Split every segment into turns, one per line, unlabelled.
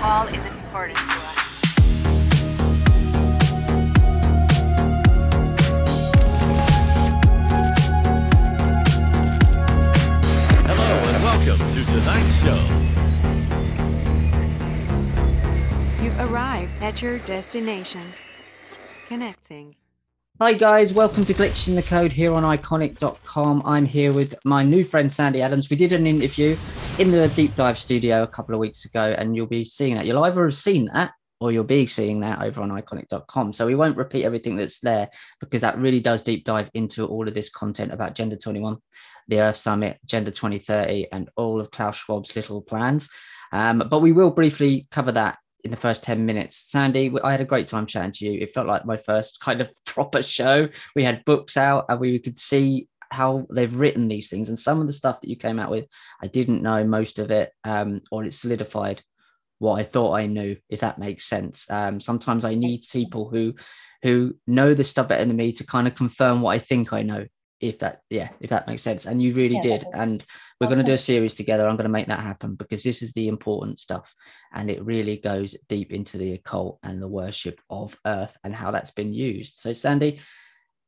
all is important to us.
Hello and welcome to tonight's show.
You've arrived at your destination. Connecting.
Hi guys, welcome to Glitching the Code here on iconic.com. I'm here with my new friend Sandi Adams. We did an interview in the Deep Dive studio a couple of weeks ago, and you'll be seeing that. You'll either have seen that or you'll be seeing that over on iconic.com. So we won't repeat everything that's there because that really does deep dive into all of this content about Gender 21, the Earth Summit, Gender 2030, and all of Klaus Schwab's little plans. But we will briefly cover that in the first 10 minutes. Sandi, I had a great time chatting to you. It felt like my first kind of proper show. We had books out and we could see how they've written these things. And some of the stuff that you came out with, I didn't know most of it, or it solidified what I thought I knew, if that makes sense. Sometimes I need people who know the stuff better than me to kind of confirm what I think I know, if that makes sense. And you really did. And we're going to do a series together. I'm going to make that happen because this is the important stuff, and it really goes deep into the occult and the worship of Earth and how that's been used. So Sandi,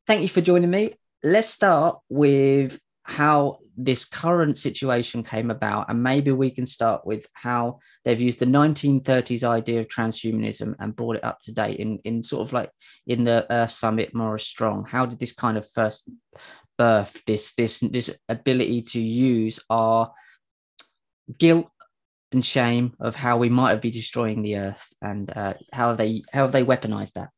thank you for joining me. Let's start with how this current situation came about, and maybe we can start with how they've used the 1930s idea of transhumanism and brought it up to date in sort of like in the Earth Summit, Morris Strong. How did this kind of first birth this ability to use our guilt and shame of how we might be destroying the Earth, and how have they weaponized that?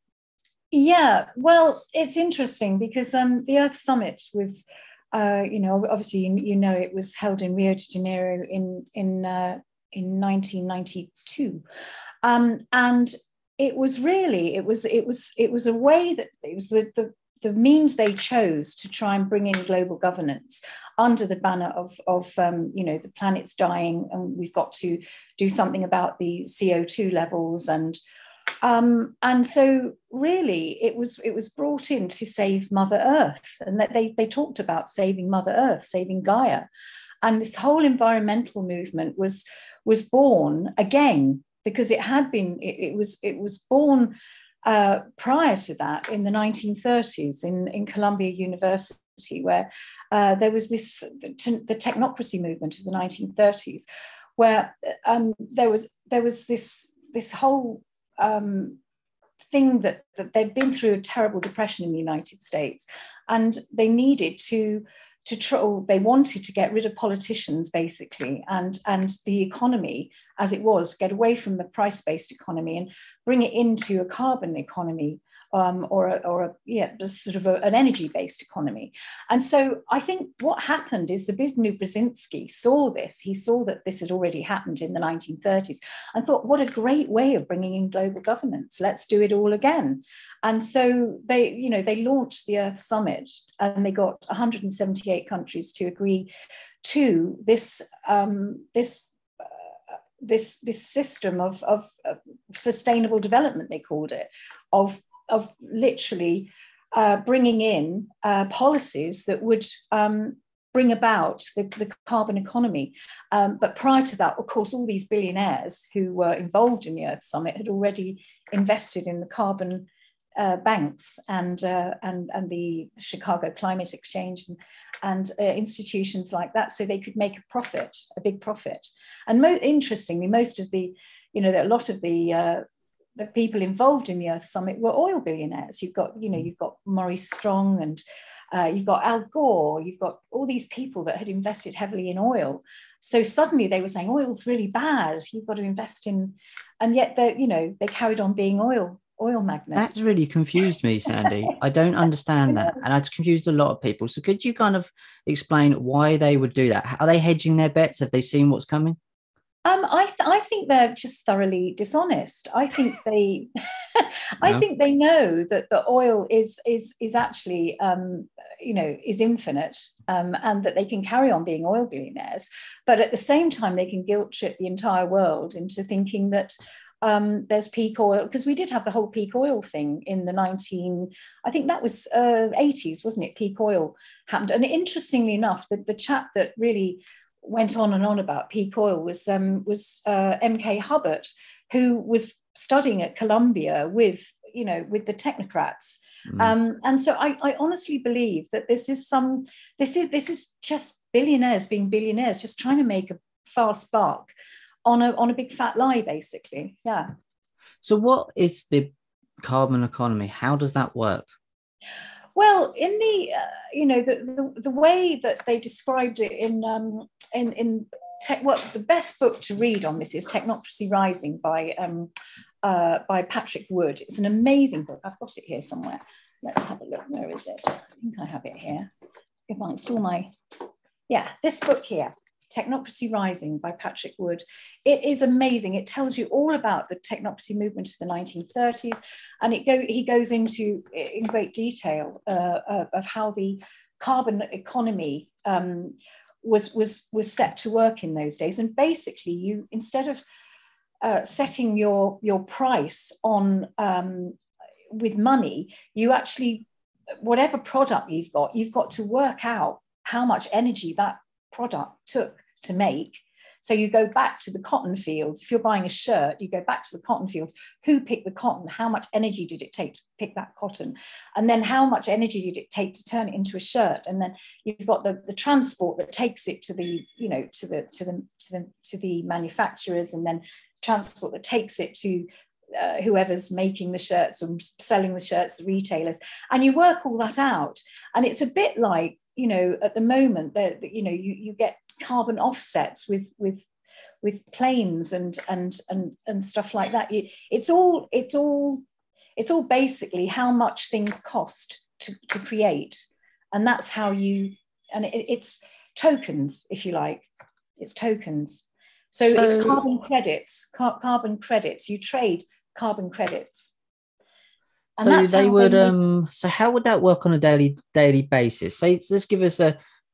Yeah, well, it's interesting because the Earth Summit was, obviously, it was held in Rio de Janeiro in 1992, and it was really it was a way that it was the means they chose to try and bring in global governance under the banner of the planet's dying and we've got to do something about the CO2 levels, and so really it was brought in to save Mother Earth, and that they talked about saving Mother Earth, saving Gaia, and this whole environmental movement was born again because it was born prior to that in the 1930s in Columbia University, where there was the technocracy movement of the 1930s, where there was this whole thing that they'd been through a terrible depression in the United States, and they needed they wanted to get rid of politicians basically, and the economy as it was, get away from the price-based economy and bring it into a carbon economy, just sort of an energy-based economy. And so I think what happened is Zbigniew Brzezinski saw this. He saw that this had already happened in the 1930s and thought, what a great way of bringing in global governance. Let's do it all again. And so they launched the Earth Summit, and they got 178 countries to agree to this system of sustainable development, they called it, of literally bringing in policies that would bring about the carbon economy. But prior to that, of course, all these billionaires who were involved in the Earth Summit had already invested in the carbon banks and the Chicago Climate Exchange and institutions like that, so they could make a big profit. And interestingly, most of a lot of the people involved in the Earth Summit were oil billionaires. You've got Maurice Strong, and you've got Al Gore, you've got all these people that had invested heavily in oil. So suddenly they were saying oil's really bad, you've got to invest in, and yet they carried on being oil magnets.
That's really confused me, Sandi. I don't understand that, and it's confused a lot of people. So could you kind of explain why they would do that? Are they hedging their bets? Have they seen what's coming?
I think they're just thoroughly dishonest. I think they, I think they know that the oil is actually, is infinite, and that they can carry on being oil billionaires. But at the same time, they can guilt trip the entire world into thinking that there's peak oil, because we did have the whole peak oil thing in the 80s, wasn't it? Peak oil happened, and interestingly enough, the chap that really went on and on about peak oil was M.K. Hubbert, who was studying at Columbia with the technocrats. And so I honestly believe that this is just billionaires being billionaires, just trying to make a fast buck on a big fat lie, basically. Yeah.
So what is the carbon economy? How does that work?
Well, in the way that they described it the best book to read on this is Technocracy Rising by Patrick Wood. It's an amazing book. I've got it here somewhere. Let's have a look. Where is it? I think I have it here. Amongst all this book here, Technocracy Rising by Patrick Wood. It is amazing. It tells you all about the technocracy movement of the 1930s, and he goes into in great detail of how the carbon economy was set to work in those days. And basically, you, instead of setting your price on with money, you actually, whatever product you've got to work out how much energy that product took to make. So you go back to the cotton fields. If you're buying a shirt, you go back to the cotton fields. Who picked the cotton? How much energy did it take to pick that cotton? And then how much energy did it take to turn it into a shirt? And then you've got the transport that takes it to the manufacturers, and then transport that takes it to whoever's making the shirts or selling the shirts, the retailers. And you work all that out. And it's a bit like, at the moment that you get carbon offsets with planes and stuff like that. It's all basically how much things cost to create, and that's how it's tokens, if you like. It's tokens. So it's carbon credits. Carbon credits. You trade carbon credits. And
so they would. So how would that work on a daily basis? So let's give us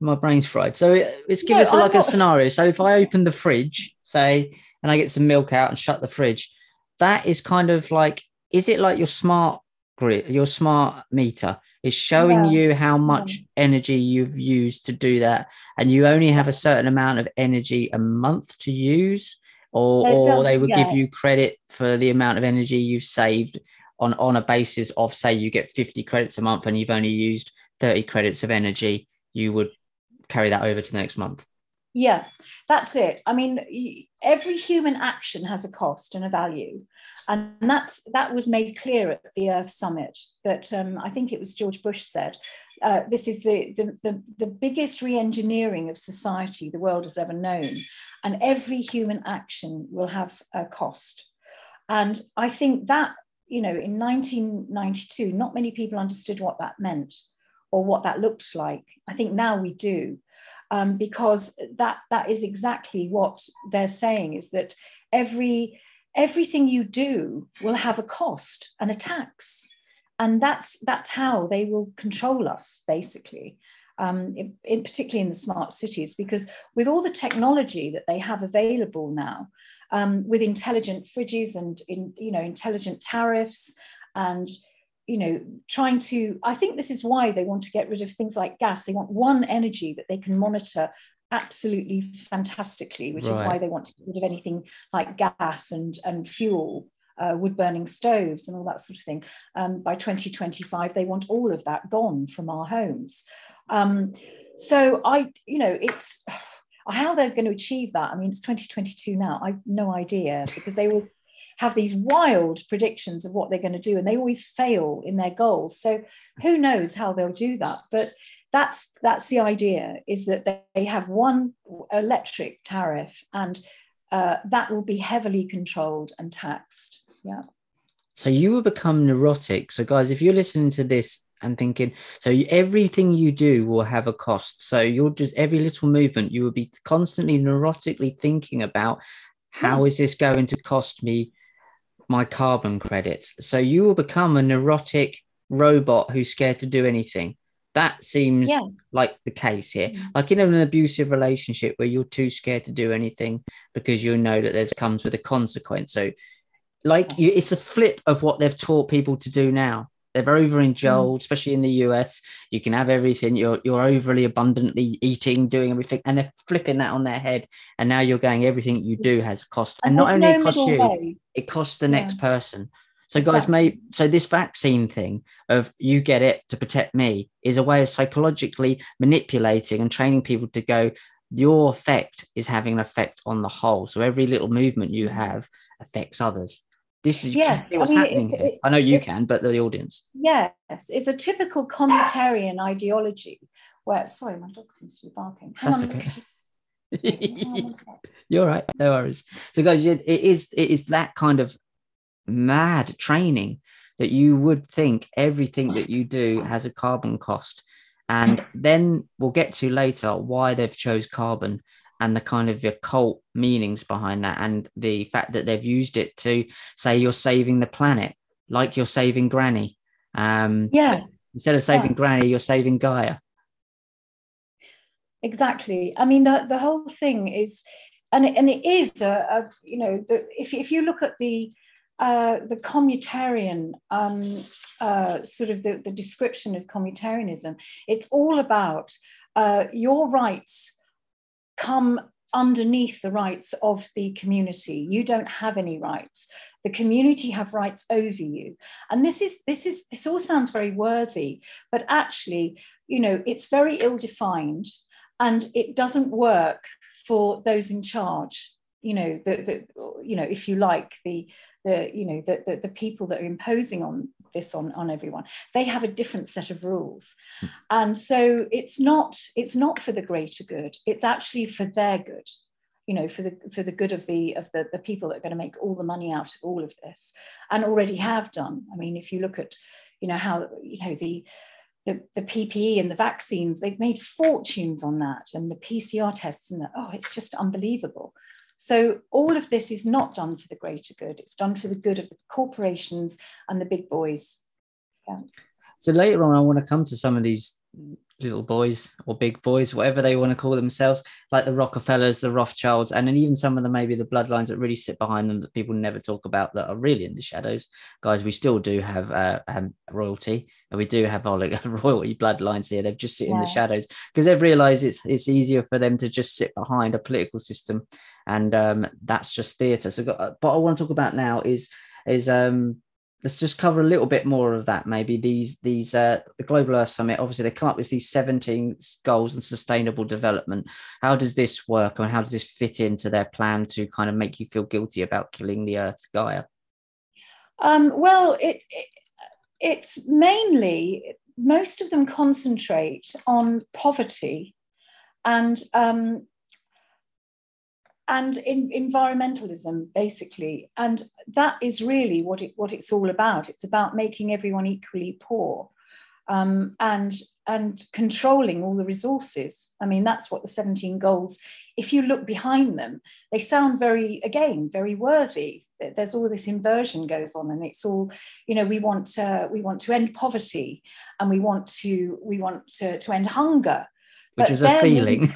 my brain's fried. So let's give us a scenario. So if I open the fridge, say, and I get some milk out and shut the fridge, that is kind of like, is it like your smart grid, your smart meter is showing you how much energy you've used to do that, and you only have a certain amount of energy a month to use, or they would give you credit for the amount of energy you've saved on a basis of, say, you get 50 credits a month and you've only used 30 credits of energy, you would carry that over to the next month.
Yeah, that's it. I mean, every human action has a cost and a value. And that was made clear at the Earth Summit, that I think it was George Bush said, this is the biggest re-engineering of society the world has ever known. And every human action will have a cost. And I think that, in 1992, not many people understood what that meant or what that looked like. I think now we do, because that is exactly what they're saying, is that everything you do will have a cost and a tax. And that's how they will control us, basically, particularly in the smart cities, because with all the technology that they have available now, with intelligent fridges and intelligent tariffs, and trying to, I think this is why they want to get rid of things like gas. They want one energy that they can monitor absolutely fantastically, which is why they want to get rid of anything like gas and fuel, wood burning stoves and all that sort of thing. By 2025, they want all of that gone from our homes. So it's how they're going to achieve that. I mean, it's 2022 now. I've no idea, because they will have these wild predictions of what they're going to do, and they always fail in their goals. So who knows how they'll do that? But that's the idea, is that they have one electric tariff, and that will be heavily controlled and taxed. Yeah.
So you will become neurotic. So guys, if you're listening to this and thinking, so everything you do will have a cost. So you're just, every little movement, you will be constantly neurotically thinking about, how is this going to cost me my carbon credits? So you will become a neurotic robot who's scared to do anything. That seems like the case here. Like in an abusive relationship where you're too scared to do anything because you know that there's comes with a consequence. So it's the flip of what they've taught people to do now. They're over enjoyed, especially in the US. You can have everything. You're overly abundantly eating, doing everything, and they're flipping that on their head. And now you're going, everything you do has a cost, and not only it costs you, it costs the next person. So guys,
Exactly.
so this vaccine thing of you get it to protect me is a way of psychologically manipulating and training people to go, your effect is having an effect on the whole. So every little movement you have affects others. This is
Yeah,
exactly
I
what's
mean,
happening here. I know you can, but the audience.
yes, it's a typical communitarian ideology where, sorry, my dog seems to be barking. Hang
That's
on.
okay.
Hang on one sec.
You're right. No worries. So guys, it is that kind of mad training that you would think everything that you do has a carbon cost. And then we'll get to later why they've chose carbon and the kind of occult meanings behind that, and the fact that they've used it to say you're saving the planet, like you're saving Granny.
Yeah.
Instead of saving Granny, you're saving Gaia.
Exactly. I mean, the whole thing is, and it is if you look at the communitarian sort of the description of communitarianism, it's all about your rights come underneath the rights of the community. You don't have any rights. The community have rights over you. And this all sounds very worthy, but actually, it's very ill-defined, and it doesn't work for those in charge. If you like, the people that are imposing on this on everyone, they have a different set of rules, and so it's not for the greater good. It's actually for their good, for the good of the people that are going to make all the money out of all of this, and already have done. I mean, if you look at how the PPE and the vaccines, they've made fortunes on that, and the PCR tests, and it's just unbelievable. So all of this is not done for the greater good. It's done for the good of the corporations and the big boys. Yeah.
So later on, I want to come to some of these little boys or big boys, whatever they want to call themselves, like the Rockefellers, the Rothschilds, and then even some of them, maybe the bloodlines that really sit behind them that people never talk about, that are really in the shadows. Guys, we still do have royalty, and we do have royalty bloodlines here. They've just sit in the shadows because they've realized it's easier for them to just sit behind a political system, and that's just theatre. So what I want to talk about now is let's just cover a little bit more of that. Maybe the Global Earth Summit, obviously they come up with these 17 goals and sustainable development. How does this work, and how does this fit into their plan to kind of make you feel guilty about killing the Earth, Gaia?
Well, it's mainly, most of them concentrate on poverty and environmentalism, basically, and that is really what it's all about. It's about making everyone equally poor, and controlling all the resources. I mean, that's what the 17 goals, if you look behind them, they sound very worthy. There's all this inversion goes on, and it's all, we want to end poverty, and we want to end hunger,
which is a feeling.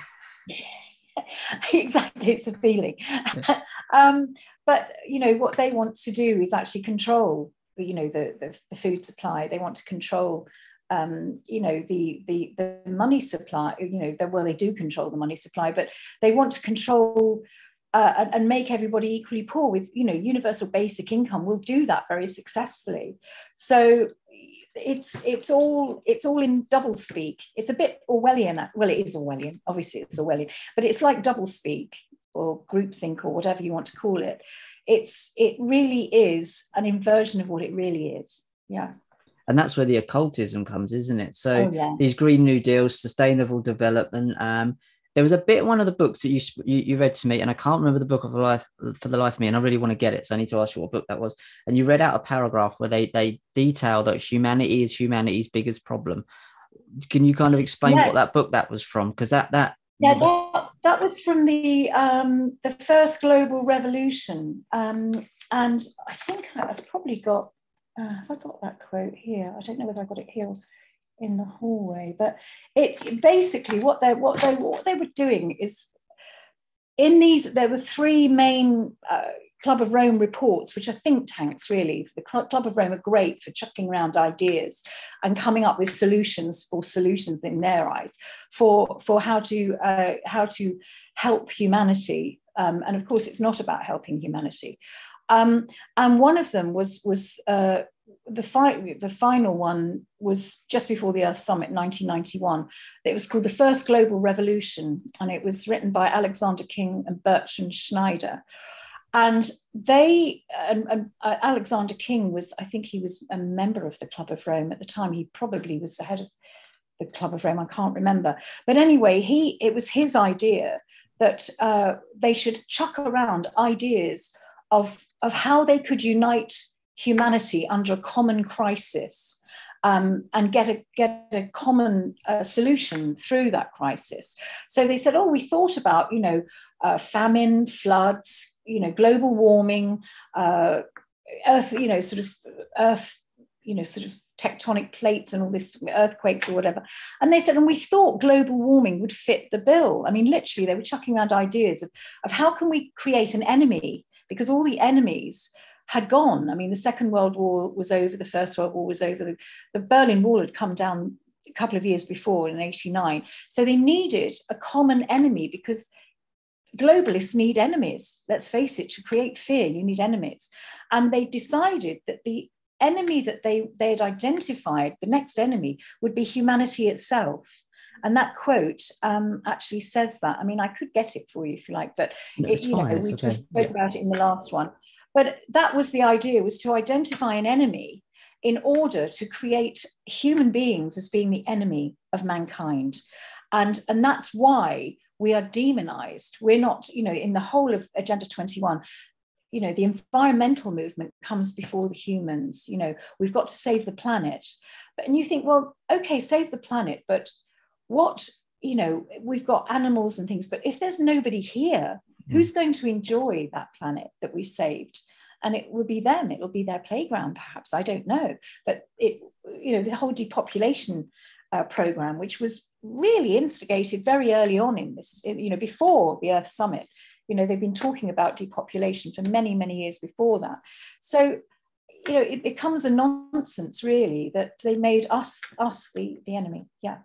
Exactly, it's a feeling. But what they want to do is actually control the food supply. They want to control the money supply. They do control the money supply, but they want to control and make everybody equally poor with universal basic income. Will do that very successfully. So it's all in double speak. It's a bit Orwellian. Well, it is Orwellian. Obviously, it's Orwellian, but it's like double speak or groupthink or whatever you want to call it. It really is an inversion of what it really is. Yeah.
And that's where the occultism comes, isn't it? So these Green New Deals, sustainable development. There was a bit in one of the books that you read to me, and I can't remember the book for the life of me, and I really want to get it, so I need to ask you what book that was. And you read out a paragraph where they detail that humanity is humanity's biggest problem. Can you kind of explain what that book that was from? Because that
was from the first global revolution, and I think I've probably got. Have I got that quote here? I don't know whether I got it here in the hallway, but it basically what they were doing is, there were three main Club of Rome reports, which are think tanks really. The Club of Rome are great for chucking around ideas and coming up with solutions in their eyes for how to help humanity. And of course, it's not about helping humanity. And one of them was the final one was just before the Earth Summit in 1991. It was called The First Global Revolution, and it was written by Alexander King and Bertrand Schneider. And Alexander King was, I think he was a member of the Club of Rome at the time. He probably was the head of the Club of Rome, I can't remember. But anyway, it was his idea that they should chuck around ideas of how they could unite humanity under a common crisis, and get a common solution through that crisis. So they said, we thought about, famine, floods, global warming, earth, sort of tectonic plates and all this, earthquakes or whatever. And they said, and we thought global warming would fit the bill. I mean, literally, they were chucking around ideas of how can we create an enemy, because all the enemies had gone. I mean, the Second World War was over, the First World War was over, the Berlin Wall had come down a couple of years before in 1989. So they needed a common enemy, because globalists need enemies. Let's face it, to create fear, you need enemies. And they decided that the enemy that they had identified, the next enemy, would be humanity itself. And that quote actually says that. I mean, I could get it for you if you like, but we just spoke about it in the last one. But that was the idea, was to identify an enemy in order to create human beings as being the enemy of mankind. And that's why we are demonized. We're not, in the whole of Agenda 21, the environmental movement comes before the humans. We've got to save the planet. And you think, well, okay, save the planet, but what, we've got animals and things, but if there's nobody here, who's going to enjoy that planet that we've saved? And it will be them. It will be their playground, perhaps. I don't know. But the whole depopulation program, which was really instigated very early on in this, before the Earth Summit. They've been talking about depopulation for many, many years before that. So, it becomes a nonsense, really, that they made us the enemy. Yeah.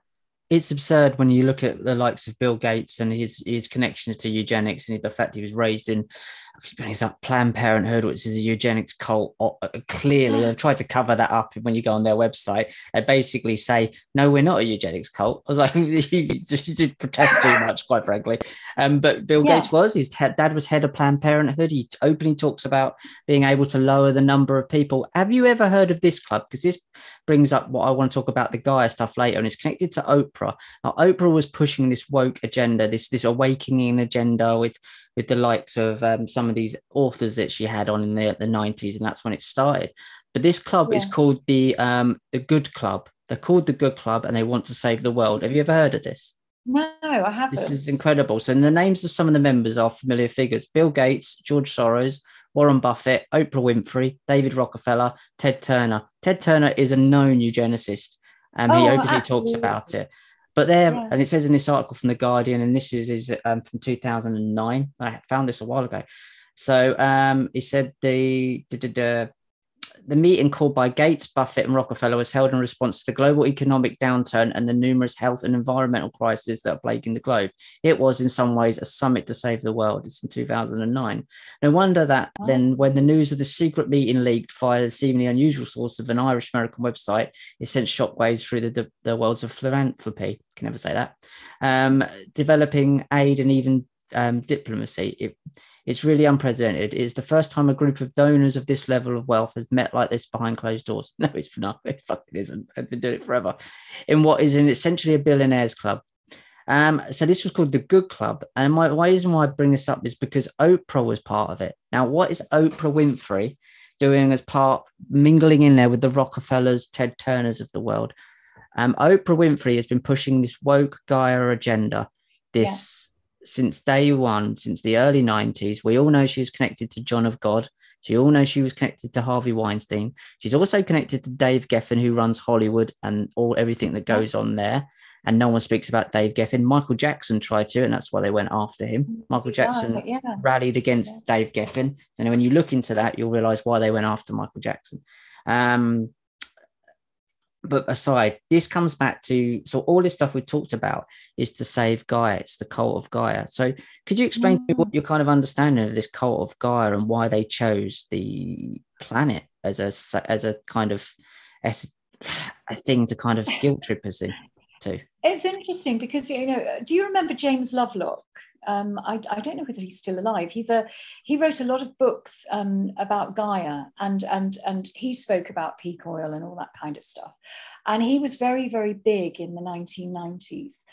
It's absurd when you look at the likes of Bill Gates and his connections to eugenics, and the fact he was raised in Planned Parenthood, which is a eugenics cult. Clearly, they've tried to cover that up when you go on their website. They basically say, no, we're not a eugenics cult. I was like, you did protest too much, quite frankly. But Bill Gates was. His dad was head of Planned Parenthood. He openly talks about being able to lower the number of people. Have you ever heard of this club? Because this brings up what I want to talk about, the Gaia stuff later, and it's connected to Oprah. Now, Oprah was pushing this woke agenda, this awakening agenda with the likes of some of these authors that she had on in the 90s, and that's when it started. But this club is called the Good Club. They're called the Good Club, and they want to save the world. Have you ever heard of this?
No, I haven't.
This is incredible. So the names of some of the members are familiar figures: Bill Gates, George Soros, Warren Buffett, Oprah Winfrey, David Rockefeller, Ted Turner. Ted Turner is a known eugenicist. He openly talks about it. But and it says in this article from The Guardian, and this is from 2009. I found this a while ago. So he said the meeting called by Gates, Buffett and Rockefeller was held in response to the global economic downturn and the numerous health and environmental crises that are plaguing the globe. It was in some ways a summit to save the world. It's in 2009. No wonder that then when the news of the secret meeting leaked via the seemingly unusual source of an Irish-American website, it sent shockwaves through the worlds of philanthropy. Can never say that. Developing aid and even diplomacy. It's really unprecedented. It's the first time a group of donors of this level of wealth has met like this behind closed doors. No, it's not. It fucking isn't. I've been doing it forever. In what is essentially a billionaires club. So this was called the Good Club. And my reason why I bring this up is because Oprah was part of it. Now, what is Oprah Winfrey doing as part, mingling in there with the Rockefellers, Ted Turners of the world? Oprah Winfrey has been pushing this woke Gaia agenda, since day one, since the early 90s. We all know she was connected to John of God. She all knows she was connected to Harvey Weinstein. She's also connected to Dave Geffen, who runs Hollywood and everything that goes on there. And no one speaks about Dave Geffen. Michael Jackson tried to, and that's why they went after him. Michael Jackson rallied against Dave Geffen. And when you look into that, you'll realize why they went after Michael Jackson. but aside, this comes back to, so all this stuff we talked about is to save Gaia. It's the cult of Gaia. So could you explain to me what your kind of understanding of this cult of Gaia and why they chose the planet as a kind of as a thing to kind of guilt trip us into?
It's interesting because, do you remember James Lovelock? I don't know whether he's still alive. He wrote a lot of books about Gaia, and he spoke about peak oil and all that kind of stuff. And he was very, very big in the 1990s.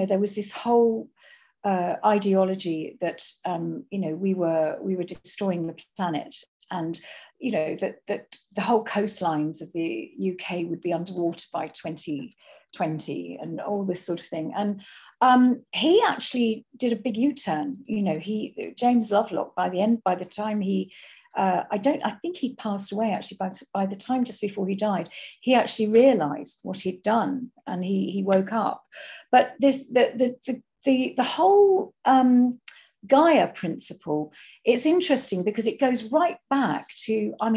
There was this whole ideology that we were destroying the planet, and that the whole coastlines of the UK would be underwater by 2020 and all this sort of thing. And he actually did a big U-turn. James Lovelock, by the time he, I think he passed away actually by the time just before he died, he actually realized what he'd done, and he woke up. But the whole Gaia principle, it's interesting because it goes right back to, I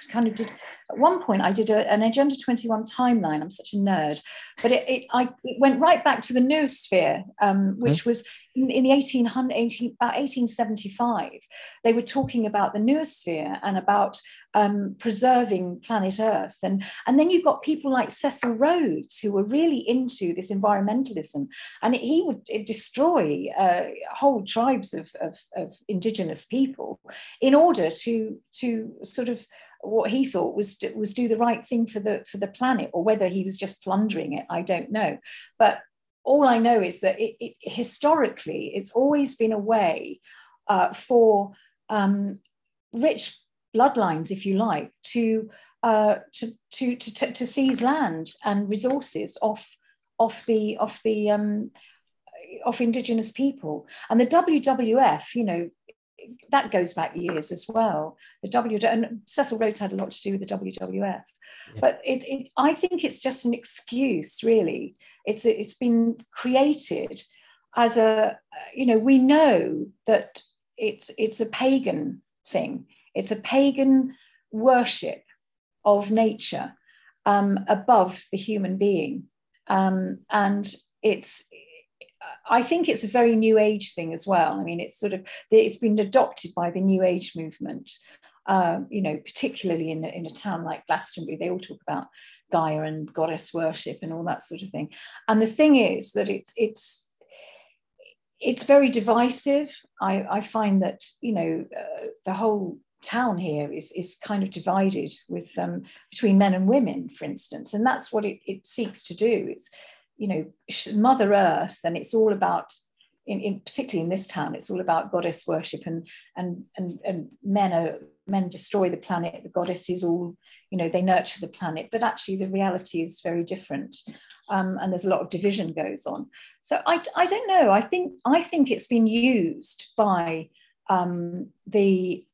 kind of did, at one point I did an Agenda 21 timeline. I'm such a nerd, but it went right back to the noosphere, which was in the about 1875. They were talking about the noosphere and about preserving planet Earth. And then you've got people like Cecil Rhodes, who were really into this environmentalism, and he would destroy whole tribes of indigenous people in order to sort of, what he thought was do the right thing for the planet, or whether he was just plundering it, I don't know. But all I know is that it historically, it's always been a way for rich bloodlines, if you like, to seize land and resources off indigenous people. And the WWF, that goes back years as well. And Cecil Rhodes had a lot to do with the WWF. Yeah. But I think it's just an excuse, really. It's been created as we know that it's a pagan thing. It's a pagan worship of nature above the human being. And I think it's a very New Age thing as well. I mean, it's been adopted by the New Age movement, particularly in a town like Glastonbury. They all talk about Gaia and goddess worship and all that sort of thing. And the thing is that it's very divisive. I find that, the whole town here is kind of divided with between men and women, for instance. And that's what it seeks to do. It's, Mother Earth, and it's all about, particularly in this town, it's all about goddess worship, and men destroy the planet. The goddesses all, they nurture the planet, but actually the reality is very different, and there's a lot of division goes on. So I don't know. I think it's been used by the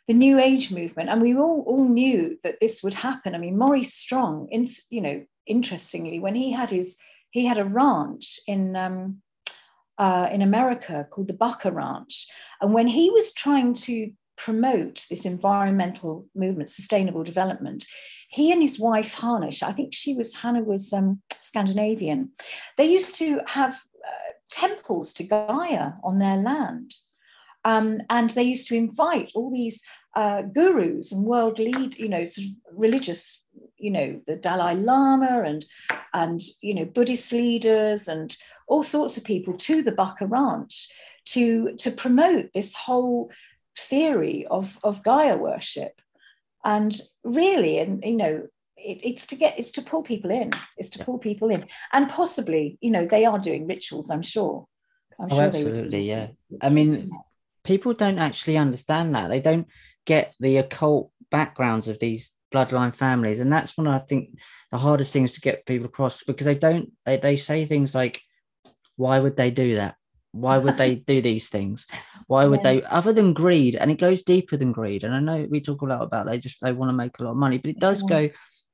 New Age movement, and we all knew that this would happen. I mean, Maurice Strong, interestingly, when he had a ranch in America called the Bucker Ranch, and when he was trying to promote this environmental movement, sustainable development, he and his wife Hannah, I think Hannah was Scandinavian, they used to have temples to Gaia on their land. And they used to invite all these gurus and world sort of religious, the Dalai Lama and Buddhist leaders and all sorts of people to the Bucker Ranch to promote this whole theory of Gaia worship. And really, it's to pull people in. It's to pull people in, and possibly, they are doing rituals. I'm sure.
Absolutely, yeah. I mean, people don't actually understand that. They don't get the occult backgrounds of these bloodline families. And that's one of, I think, the hardest things to get people across, because they say things like, why would they do that? Why would they do these things? Why would they, other than greed? And it goes deeper than greed. And I know we talk a lot about they want to make a lot of money, but it does go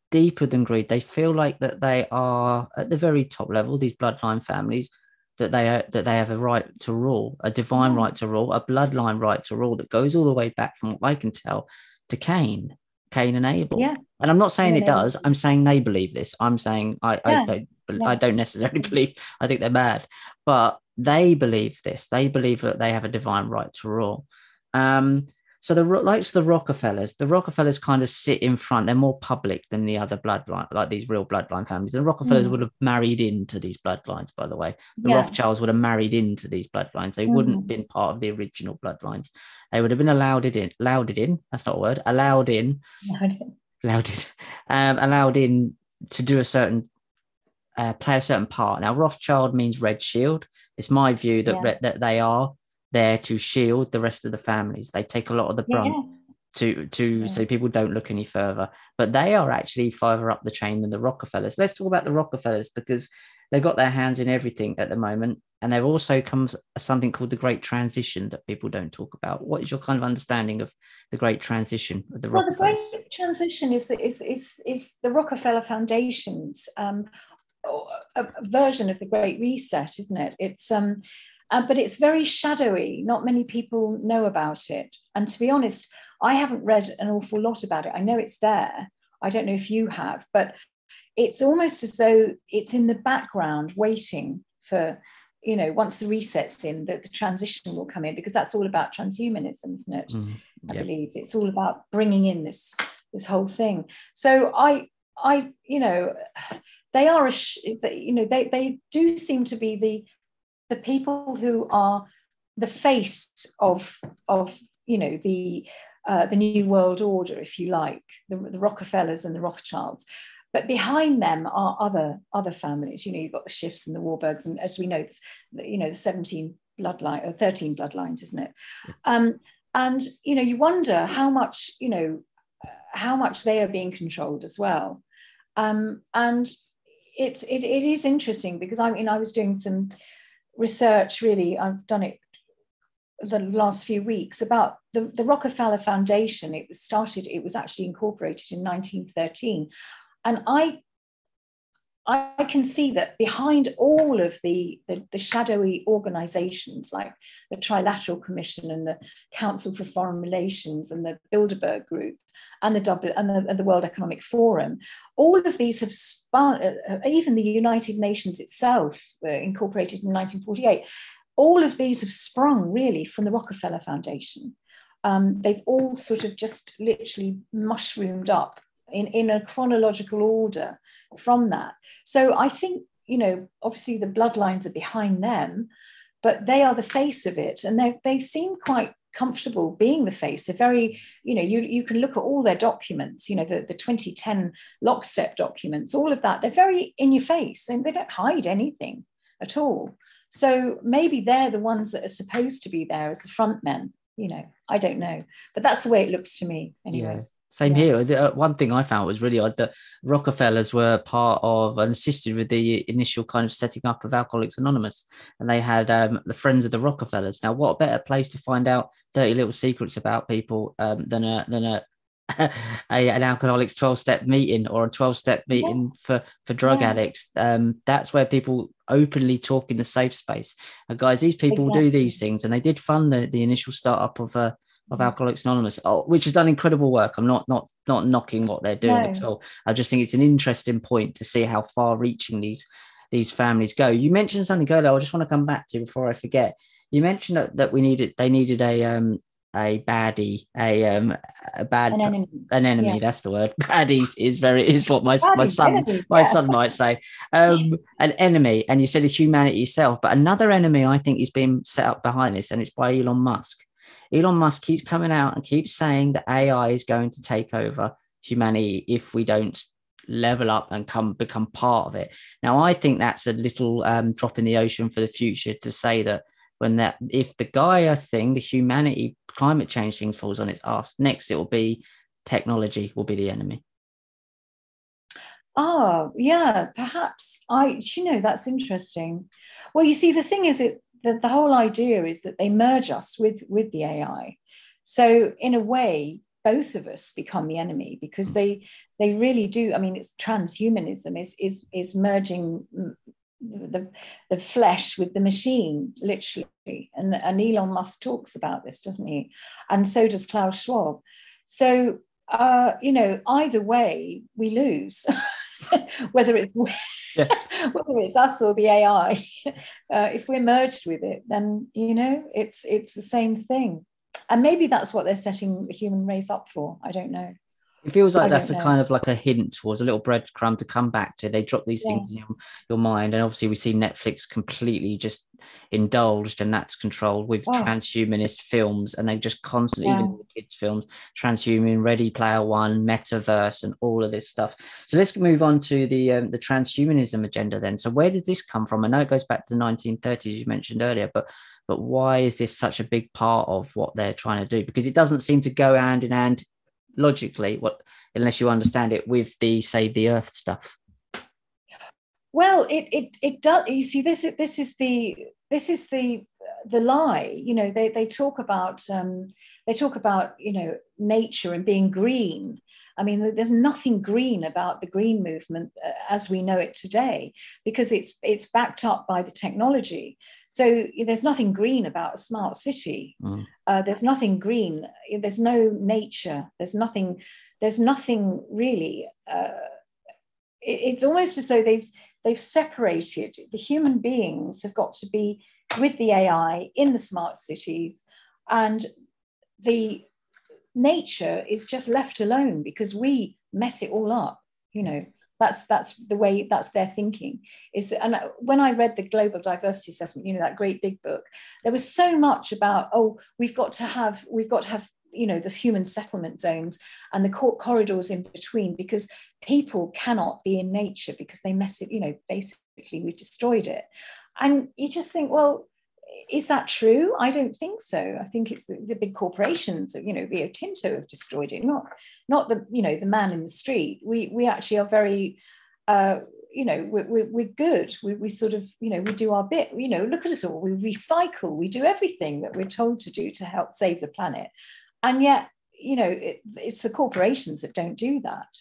deeper than greed. They feel like that they are at the very top level, these bloodline families, that they have a right to rule, a divine right to rule, a bloodline right to rule that goes all the way back, from what I can tell, to Cain. Cain and Abel.
Yeah.
And I'm not saying
Cain
it
and Abel.
does. I'm saying they believe this. I'm saying I don't necessarily believe. I think they're mad, but they believe this. They believe that they have a divine right to rule. So the likes of the Rockefellers kind of sit in front. They're more public than the other bloodline, like these real bloodline families. The Rockefellers would have married into these bloodlines, by the way. The Rothschilds would have married into these bloodlines. They wouldn't have been part of the original bloodlines. They would have been allowed in. That's not a word. Allowed in to do a certain, play a certain part. Now, Rothschild means red shield. It's my view that that they are there to shield the rest of the families. They take a lot of the brunt so people don't look any further. But they are actually further up the chain than the Rockefellers. Let's talk about the Rockefellers, because they've got their hands in everything at the moment. And there also comes something called the Great Transition that people don't talk about. What is your kind of understanding of the Great Transition of the Rockefellers?
The Great Transition is the Rockefeller Foundation's a version of the Great Reset, isn't it? It's but it's very shadowy. Not many people know about it. And to be honest, I haven't read an awful lot about it. I know it's there. I don't know if you have, but it's almost as though it's in the background waiting for, once the reset's in, that the transition will come in, because that's all about transhumanism, isn't it? I believe it's all about bringing in this whole thing. So they are, they do seem to be the people who are the face of the New World Order, if you like, the Rockefellers and the Rothschilds. But behind them are other families. You've got the Schiffs and the Warburgs, and as we know, the 13 bloodlines, isn't it? And you wonder how much they are being controlled as well. And it is interesting, because I was doing some research, really. I've done it the last few weeks about the Rockefeller Foundation. It was actually incorporated in 1913. And I can see that behind all of the shadowy organizations like the Trilateral Commission and the Council for Foreign Relations and the Bilderberg Group and the World Economic Forum, all of these have spun, even the United Nations itself, incorporated in 1948, all of these have sprung really from the Rockefeller Foundation. They've all sort of just literally mushroomed up in a chronological order from that. So I think, obviously the bloodlines are behind them, but they are the face of it. And they seem quite comfortable being the face. They're very, you can look at all their documents, the 2010 lockstep documents, all of that. They're very in your face, and they don't hide anything at all. So maybe they're the ones that are supposed to be there as the front men, I don't know. But that's the way it looks to me anyway.
Yeah. Same here. One thing I found was really odd that Rockefellers were part of and assisted with the initial kind of setting up of Alcoholics Anonymous, and they had the Friends of the Rockefellers. Now, what better place to find out dirty little secrets about people than an alcoholics 12-step meeting, or a 12-step meeting for drug addicts. That's where people openly talk in the safe space. And guys, these people do these things, and they did fund the initial startup of Alcoholics Anonymous, which has done incredible work. I'm not knocking what they're doing at all. I just think it's an interesting point to see how far-reaching these families go. You mentioned something earlier I just want to come back to before I forget. You mentioned that they needed a baddie, an enemy. Yeah. That's the word. Baddie is what my son might say. An enemy, and you said it's humanity itself. But another enemy I think is being set up behind this, and it's by Elon Musk. Elon Musk keeps coming out and keeps saying that AI is going to take over humanity if we don't level up and become part of it. Now, I think that's a little drop in the ocean for the future to say that if the Gaia thing, the humanity climate change thing falls on its ass, next it will be technology will be the enemy.
Oh, yeah, perhaps. That's interesting. Well, you see, the thing is the whole idea is that they merge us with the AI. So in a way, both of us become the enemy, because they really do. I mean, it's transhumanism is merging the flesh with the machine, literally. And Elon Musk talks about this, doesn't he? And so does Klaus Schwab. So either way we lose. whether it's whether it's us or the AI, if we're merged with it, then it's the same thing. And maybe that's what they're setting the human race up for. I don't know.
It feels like that's a kind of like a hint towards a little breadcrumb to come back to. They drop these things in your mind. And obviously we see Netflix completely just indulged, and that's controlled with transhumanist films. And they just constantly, even the kids' films, transhuman, Ready Player One, metaverse, and all of this stuff. So let's move on to the transhumanism agenda then. So where did this come from? I know it goes back to the 1930s, you mentioned earlier, but why is this such a big part of what they're trying to do? Because it doesn't seem to go hand in hand logically, unless you understand it with the Save the Earth stuff.
Well, it does. You see, this is the lie. They talk about nature and being green. I mean, there's nothing green about the green movement as we know it today, because it's backed up by the technology. So there's nothing green about a smart city. There's nothing green. There's no nature. There's nothing really. It's almost as though they've separated. The human beings have got to be with the AI in the smart cities, and the nature is just left alone because we mess it all up. That's the way, that's their thinking. And when I read the Global Diversity Assessment, that great big book, there was so much about, we've got to have the human settlement zones and the corridors in between, because people cannot be in nature because they mess it, basically we've destroyed it. And you just think, well, is that true? I don't think so. I think it's the big corporations, Rio Tinto have destroyed it, not the man in the street. We actually are very, we're good. We sort of, we do our bit. Look at us all. We recycle. We do everything that we're told to do to help save the planet, and yet, it's the corporations that don't do that.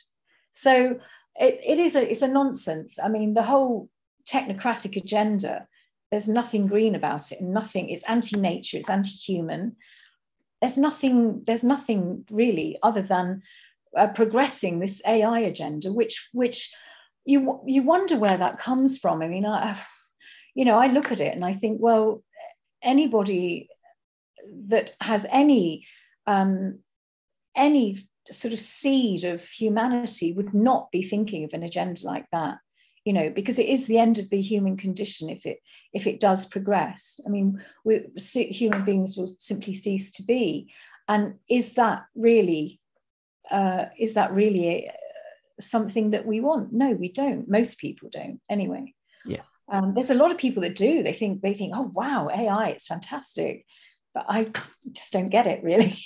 So it's a nonsense. I mean, the whole technocratic agenda, there's nothing green about it, and nothing. It's anti-nature. It's anti-human. There's nothing really other than progressing this AI agenda, which you wonder where that comes from. I mean, I look at it and I think, well, anybody that has any sort of seed of humanity would not be thinking of an agenda like that. Because it is the end of the human condition if it does progress. I mean, human beings will simply cease to be. And is that really something that we want? No, we don't. Most people don't, anyway.
Yeah.
There's a lot of people that do. They think, oh wow, AI, it's fantastic. But I just don't get it, really.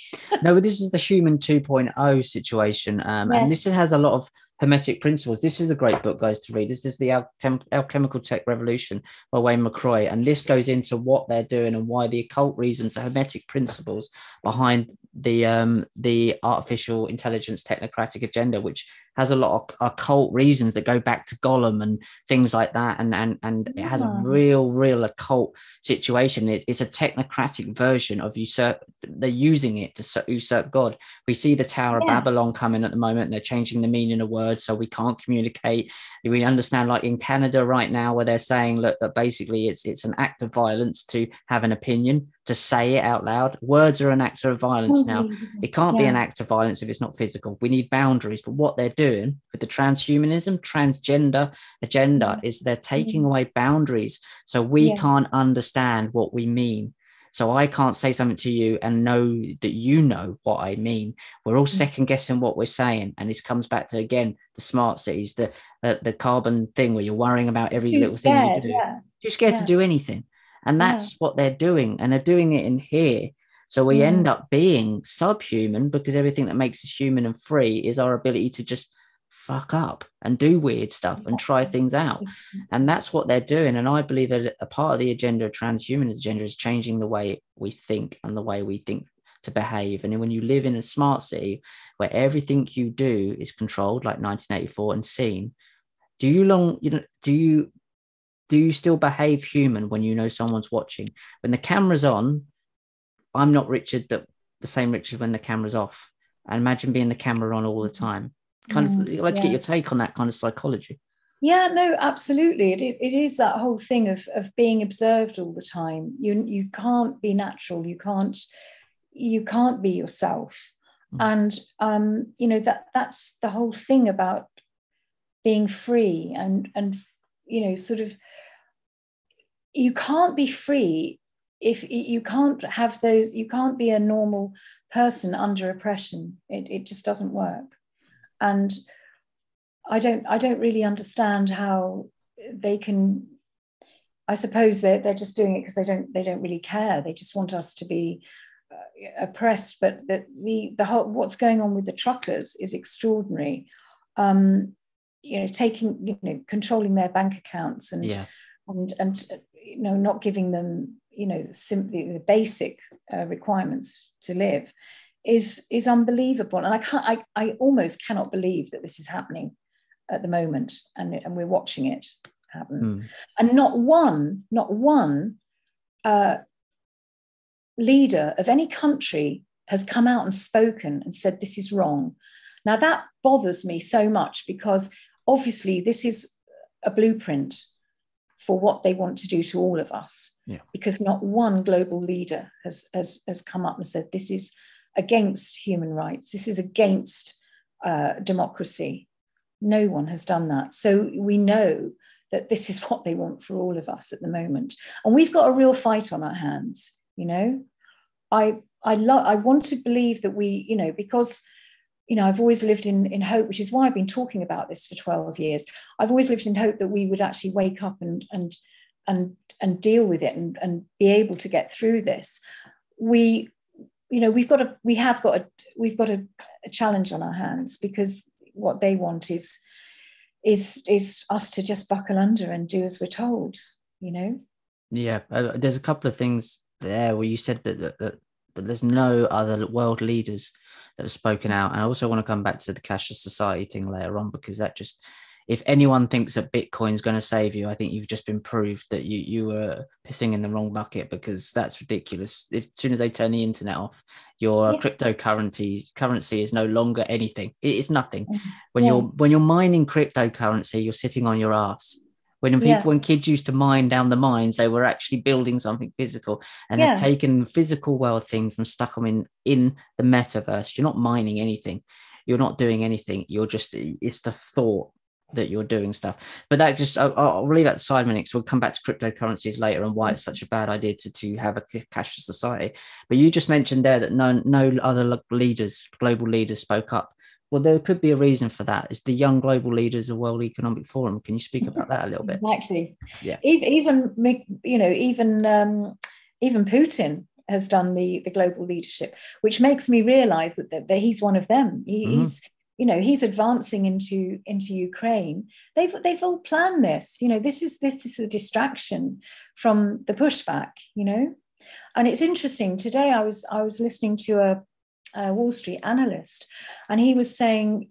No, but this is the human 2.0 situation. And this has a lot of Hermetic principles. This is a great book, guys, to read. This is the Alchemical Tech Revolution by Wayne McCroy. And this goes into what they're doing and why the occult reasons, the Hermetic principles behind the artificial intelligence technocratic agenda, which has a lot of occult reasons that go back to Gollum and things like that. And it has a real occult situation. It's a technocratic version of they're using it to usurp God. We see the Tower of Babylon coming at the moment, and they're changing the meaning of words so we can't communicate. We understand, like in Canada right now, where they're saying, look, that basically it's an act of violence to have an opinion, to say it out loud. Words are an act of violence now. It can't be an act of violence if it's not physical. We need boundaries. But what they're doing with the transhumanism, transgender agenda is they're taking away boundaries, so we can't understand what we mean. So I can't say something to you and know that you know what I mean. We're all second guessing what we're saying. And this comes back to, again, the smart cities, the carbon thing where you're worrying about every little thing you do. You're scared to do anything. And that's what they're doing. And they're doing it in here. So we end up being subhuman, because everything that makes us human and free is our ability to just fuck up and do weird stuff and try things out. And that's what they're doing. And I believe that a part of the agenda, transhumanist agenda, is changing the way we think and the way we think to behave. And when you live in a smart city where everything you do is controlled, like 1984, and seen, do you still behave human when you know someone's watching? When the camera's on, I'm not Richard, the same Richard when the camera's off. And imagine being the camera on all the time. I'd like to get your take on that kind of psychology.
Yeah, no, absolutely. It is that whole thing of being observed all the time. You can't be natural. You can't be yourself. And that's the whole thing about being free and sort of, you can't be free if you can't have those. You can't be a normal person under oppression. It just doesn't work. And I don't really understand how they can. I suppose they're just doing it because they don't really care. They just want us to be oppressed. But the whole what's going on with the truckers is extraordinary. Controlling their bank accounts and not giving them simply the basic requirements to live is unbelievable. And I almost cannot believe that this is happening at the moment, and we're watching it happen. And not one leader of any country has come out and spoken and said this is wrong. Now that bothers me so much, because obviously this is a blueprint for what they want to do to all of us. Because not one global leader has come up and said this is against human rights, this is against democracy. No one has done that. So we know that this is what they want for all of us at the moment. And we've got a real fight on our hands, I want to believe that we, because, I've always lived in hope, which is why I've been talking about this for 12 years. I've always lived in hope that we would actually wake up and deal with it and be able to get through this. We've got a challenge on our hands, because what they want is us to just buckle under and do as we're told,
Yeah, there's a couple of things there where you said that there's no other world leaders that have spoken out. And I also want to come back to the cashless society thing later on, because that just, if anyone thinks that Bitcoin's going to save you, I think you've just been proved that you were pissing in the wrong bucket, because that's ridiculous. As soon as they turn the internet off, your currency is no longer anything. It is nothing. When you're mining cryptocurrency, you're sitting on your ass. When kids used to mine down the mines, they were actually building something physical, and they've taken physical world things and stuck them in the metaverse. You're not mining anything. You're not doing anything. It's the thought that you're doing stuff. But that just, I'll leave that aside a minute, because we'll come back to cryptocurrencies later and why it's such a bad idea to have a cashless society. But you just mentioned there that no other global leaders spoke up. Well, there could be a reason for that. It's the young global leaders of World Economic Forum. Can you speak about that a little bit?
Exactly.
Yeah.
Even Putin has done the global leadership, which makes me realise that he's one of them. He's advancing into Ukraine. They've all planned this. This is a distraction from the pushback. And it's interesting. Today I was listening to a Wall Street analyst, and he was saying,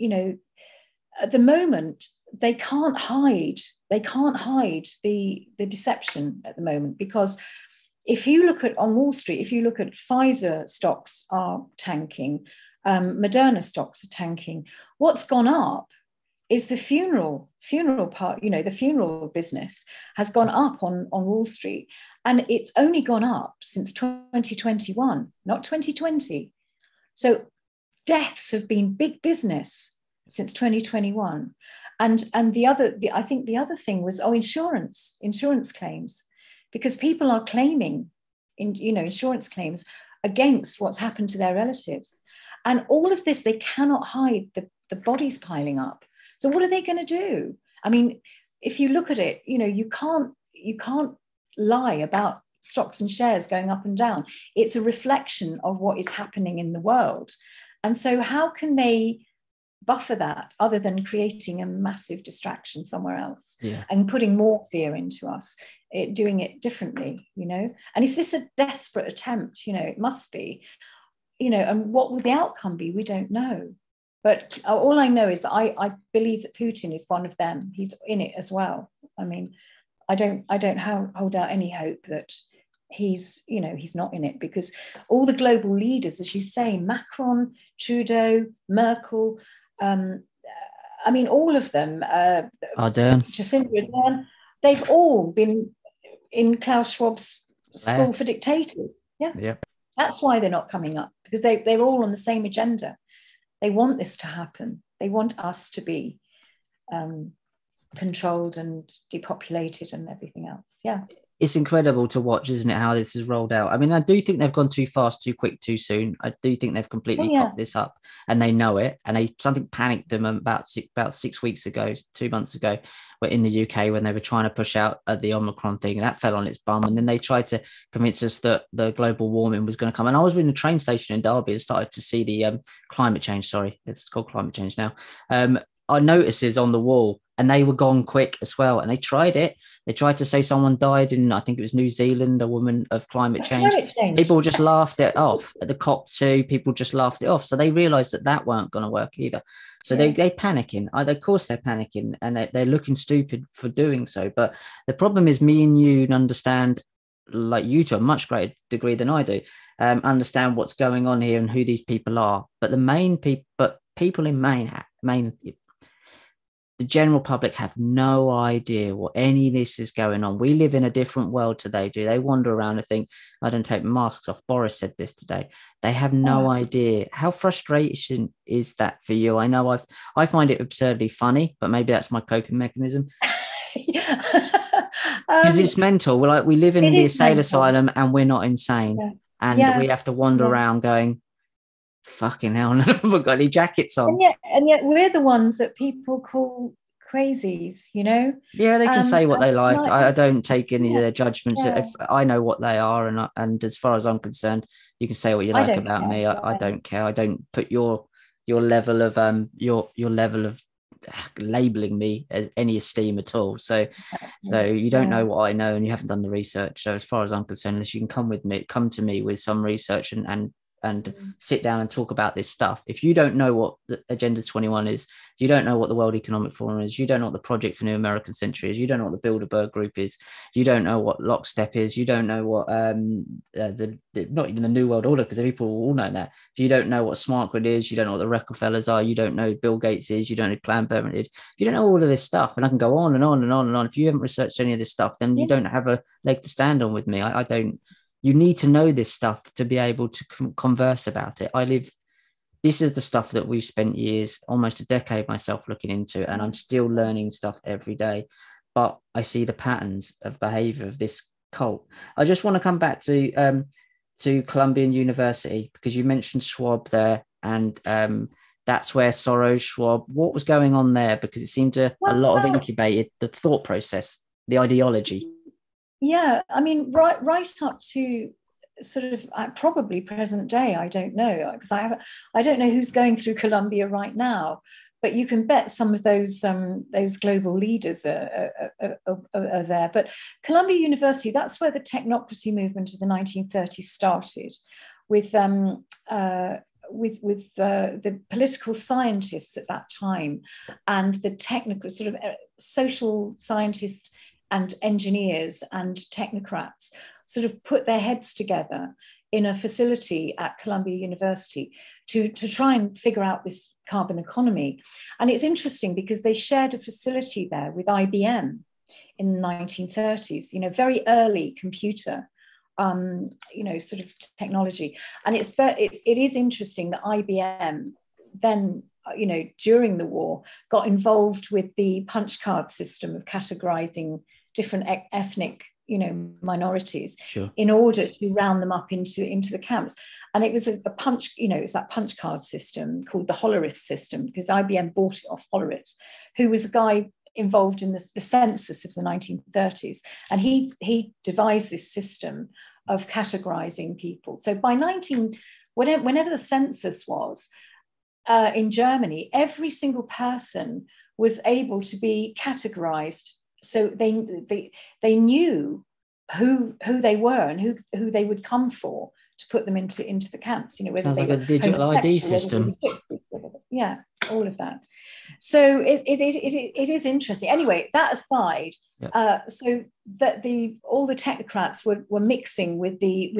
at the moment they can't hide the deception at the moment, because if you look at on Wall Street, if you look at Pfizer stocks are tanking, Moderna stocks are tanking. What's gone up is the funeral part. The funeral business has gone up on Wall Street, and it's only gone up since 2021, not 2020. So deaths have been big business since 2021. And I think the other thing was insurance claims, because people are claiming insurance claims against what's happened to their relatives. And all of this, they cannot hide the bodies piling up. So what are they going to do? I mean, if you look at it, you can't lie about stocks and shares going up and down. It's a reflection of what is happening in the world. And so how can they buffer that other than creating a massive distraction somewhere else and putting more fear into us, doing it differently, And is this a desperate attempt? It must be, and what will the outcome be? We don't know. But all I know is that I believe that Putin is one of them. He's in it as well. I mean, I don't hold out any hope that he's not in it, because all the global leaders, as you say, Macron, Trudeau, Merkel, all of them,
Ardern,
Jacinda Ardern, they've all been in Klaus Schwab's school for dictators. Yeah. That's why they're not coming up, because they're all on the same agenda. They want this to happen. They want us to be controlled and depopulated and everything else. Yeah.
It's incredible to watch, isn't it, how this is rolled out? I mean, I do think they've gone too fast, too quick, too soon. I do think they've completely cocked this up, and they know it. And something panicked them about 6 weeks ago, 2 months ago, in the UK, when they were trying to push out the Omicron thing. That fell on its bum. And then they tried to convince us that the global warming was going to come. And I was in the train station in Derby and started to see the climate change. Sorry, it's called climate change now. Our notices on the wall, and they were gone quick as well. And they tried it. They tried to say someone died in, I think it was New Zealand, a woman of climate change. People just laughed it off. At the COP2, people just laughed it off. So they realised that weren't going to work either. So they're panicking. Of course they're panicking, and they're looking stupid for doing so. But the problem is, me and you understand, like you to a much greater degree than I do, understand what's going on here and who these people are. But people in Maine, the general public have no idea what any of this is going on. We live in a different world today. Do they wander around and think, I don't take masks off? Boris said this today. They have no idea. How frustrating is that for you? I know I find it absurdly funny, but maybe that's my coping mechanism. Because it's mental. We live in the insane asylum, and we're not insane. And we have to wander around going, fucking hell, none of them have got any jackets on.
And yet we're the ones that people call crazies, Yeah,
they can say what they like. I don't take any of their judgments. If I know what they are, and as far as I'm concerned, you can say what you like about me. I don't care. I don't put your level of your level of labeling me as any esteem at all. So you don't know what I know, and you haven't done the research. So as far as I'm concerned, unless you can come to me with some research and sit down and talk about this stuff. If you don't know what the Agenda 21 is, you don't know what the World Economic Forum is, you don't know what the Project for New American Century is, you don't know what the Bilderberg Group is, you don't know what Lockstep is, you don't know what not even the New World Order, because people all know that. If you don't know what smart grid is, you don't know what the Rockefellers are, you don't know who Bill Gates is, you don't know Planned Parenthood, if you don't know all of this stuff, and I can go on and on and on and on. If you haven't researched any of this stuff, then you don't have a leg to stand on with me. I don't. You need to know this stuff to be able to converse about it. This is the stuff that we've spent years, almost a decade myself, looking into, and I'm still learning stuff every day. But I see the patterns of behavior of this cult. I just want to come back to Columbian University, because you mentioned Schwab there, and that's where Soros, Schwab, what was going on there? Because it seemed a lot of incubated the thought process, the ideology.
Yeah, right up to sort of probably present day. I don't know, because I don't know who's going through Columbia right now, but you can bet some of those global leaders are there. But Columbia University, that's where the technocracy movement of the 1930s started, with the political scientists at that time, and the technical sort of social scientists and engineers and technocrats sort of put their heads together in a facility at Columbia University to try and figure out this carbon economy. And it's interesting because they shared a facility there with IBM in the 1930s, very early computer, sort of technology. And it is interesting that IBM then, during the war, got involved with the punch card system of categorizing different ethnic, minorities, in order to round them up into the camps. And it was a punch, it's that punch card system called the Hollerith system, because IBM bought it off Hollerith, who was a guy involved in the census of the 1930s. And he devised this system of categorizing people. So by whenever the census was in Germany, every single person was able to be categorized. So they knew who they were and who they would come for to put them into the camps. Whether
sounds like a digital ID system.
Yeah, all of that. So it is interesting. Anyway, that aside, so that all the technocrats were mixing with the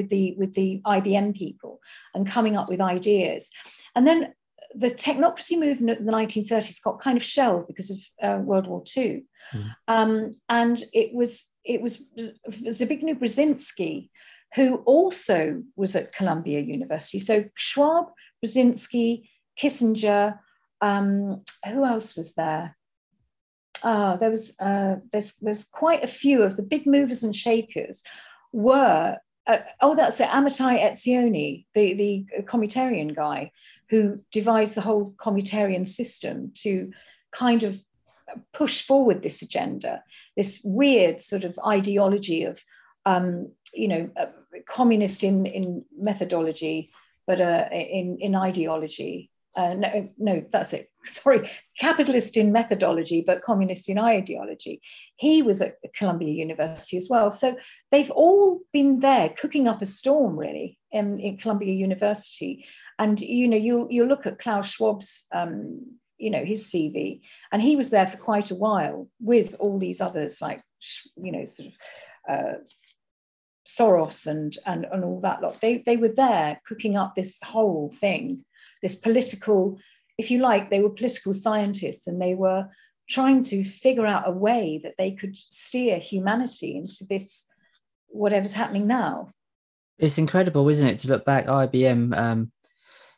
IBM people and coming up with ideas, and then the technocracy movement in the 1930s got kind of shelved because of World War II, and it was Zbigniew Brzezinski, who also was at Columbia University. So Schwab, Brzezinski, Kissinger. Who else was there? There's quite a few of the big movers and shakers were. That's it. Amitai Etzioni, the communitarian guy who devised the whole communitarian system to kind of push forward this agenda, this weird sort of ideology of, communist in methodology, but in ideology. No, that's it. Sorry, capitalist in methodology, but communist in ideology. He was at Columbia University as well. So they've all been there cooking up a storm, really, in Columbia University. And, you'll look at Klaus Schwab's, his CV, and he was there for quite a while with all these others like, Soros and all that lot. They were there cooking up this whole thing. This political, if you like, they were political scientists, and they were trying to figure out a way that they could steer humanity into this, whatever's happening now.
It's incredible, isn't it, to look back, IBM,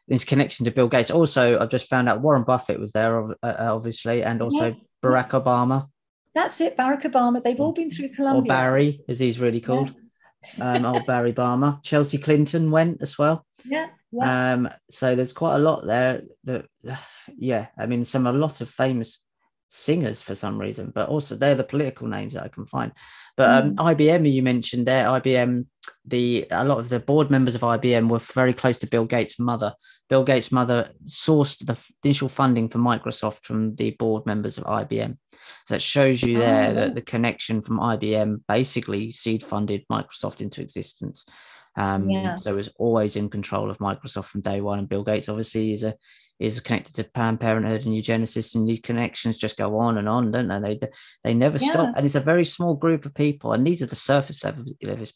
this connection to Bill Gates. Also, I've just found out Warren Buffett was there, obviously, and also Barack Obama.
That's it, Barack Obama. They've all been through Columbia.
Or Barry, as he's really called. Old Barry Obama. Chelsea Clinton went as well.
Yeah.
So there's quite a lot there that, a lot of famous singers for some reason, but also they're the political names that I can find. But IBM, you mentioned there, IBM, a lot of the board members of IBM were very close to Bill Gates' mother. Bill Gates' mother sourced the initial funding for Microsoft from the board members of IBM. So that shows you there that the connection from IBM basically seed funded Microsoft into existence. So it was always in control of Microsoft from day one. And Bill Gates obviously is connected to Planned Parenthood and eugenicists, and these connections just go on and on, don't they? They never stop. And it's a very small group of people, and these are the surface level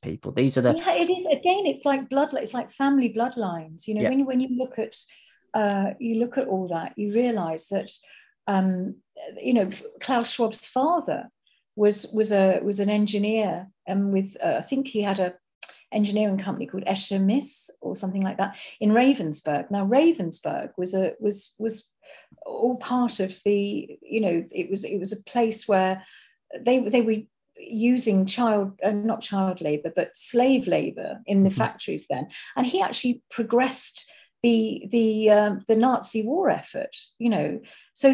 people. These are the
it is, again, it's like it's like family bloodlines. When you look at all that, you realize that Klaus Schwab's father was an engineer, and with I think he had a engineering company called Escher Miss or something like that in Ravensburg. Now Ravensburg was all part of the, it was a place where they were using not child labor, but slave labor in the factories then. And he actually progressed the Nazi war effort, So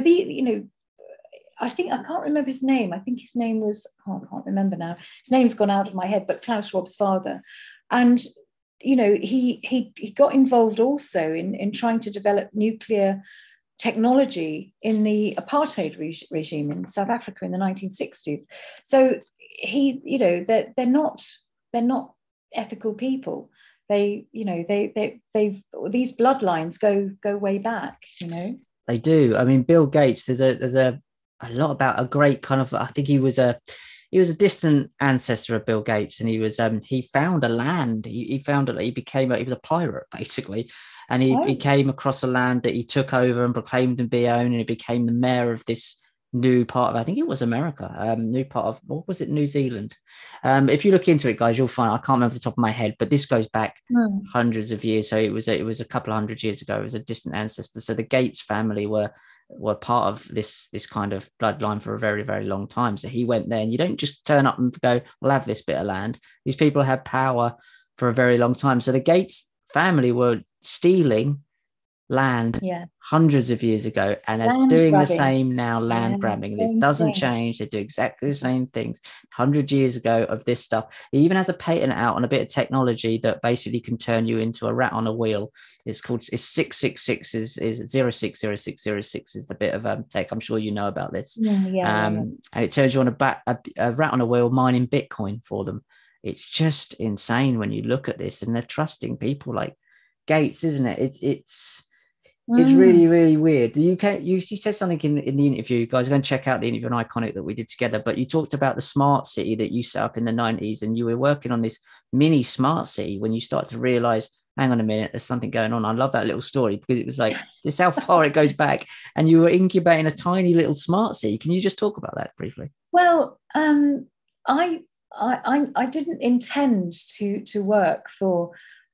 I can't remember his name. I think his name was, I can't remember now. His name's gone out of my head, but Klaus Schwab's father. And, he got involved also in trying to develop nuclear technology in the apartheid regime in South Africa in the 1960s. So they're not ethical people. They've these bloodlines go way back,
They do. I mean, Bill Gates, there's a lot about a great kind of, I think he was a distant ancestor of Bill Gates, and he found a land. He was a pirate basically, and he came across a land that he took over and proclaimed to be owned, and he became the mayor of this new part of, I think it was America, new part of, what was it, New Zealand? If you look into it, guys, you'll find, I can't remember off the top of my head, but this goes back hundreds of years. So it was a couple of hundred years ago. It was a distant ancestor. So the Gates family were part of this kind of bloodline for a very, very long time. So he went there, and you don't just turn up and go, we'll have this bit of land. These people had power for a very long time. So the Gates family were stealing land hundreds of years ago, and as doing grabbing. The same now, land grabbing. It doesn't change. They do exactly the same things 100 years ago of this stuff. He even has a patent out on a bit of technology that basically can turn you into a rat on a wheel. It's 666 is 060606 is the bit of tech. I'm sure you know about this. And it turns you on a rat on a wheel mining Bitcoin for them. It's just insane when you look at this, and they're trusting people like Gates, isn't it? It's really, really weird. You said something in the interview, guys. Go and check out the interview on Iconic that we did together. But you talked about the smart city that you set up in the 90s, and you were working on this mini smart city when you start to realize, hang on a minute, there's something going on. I love that little story because it was like, this is how far it goes back. And you were incubating a tiny little smart city. Can you just talk about that briefly?
Well, I didn't intend to work for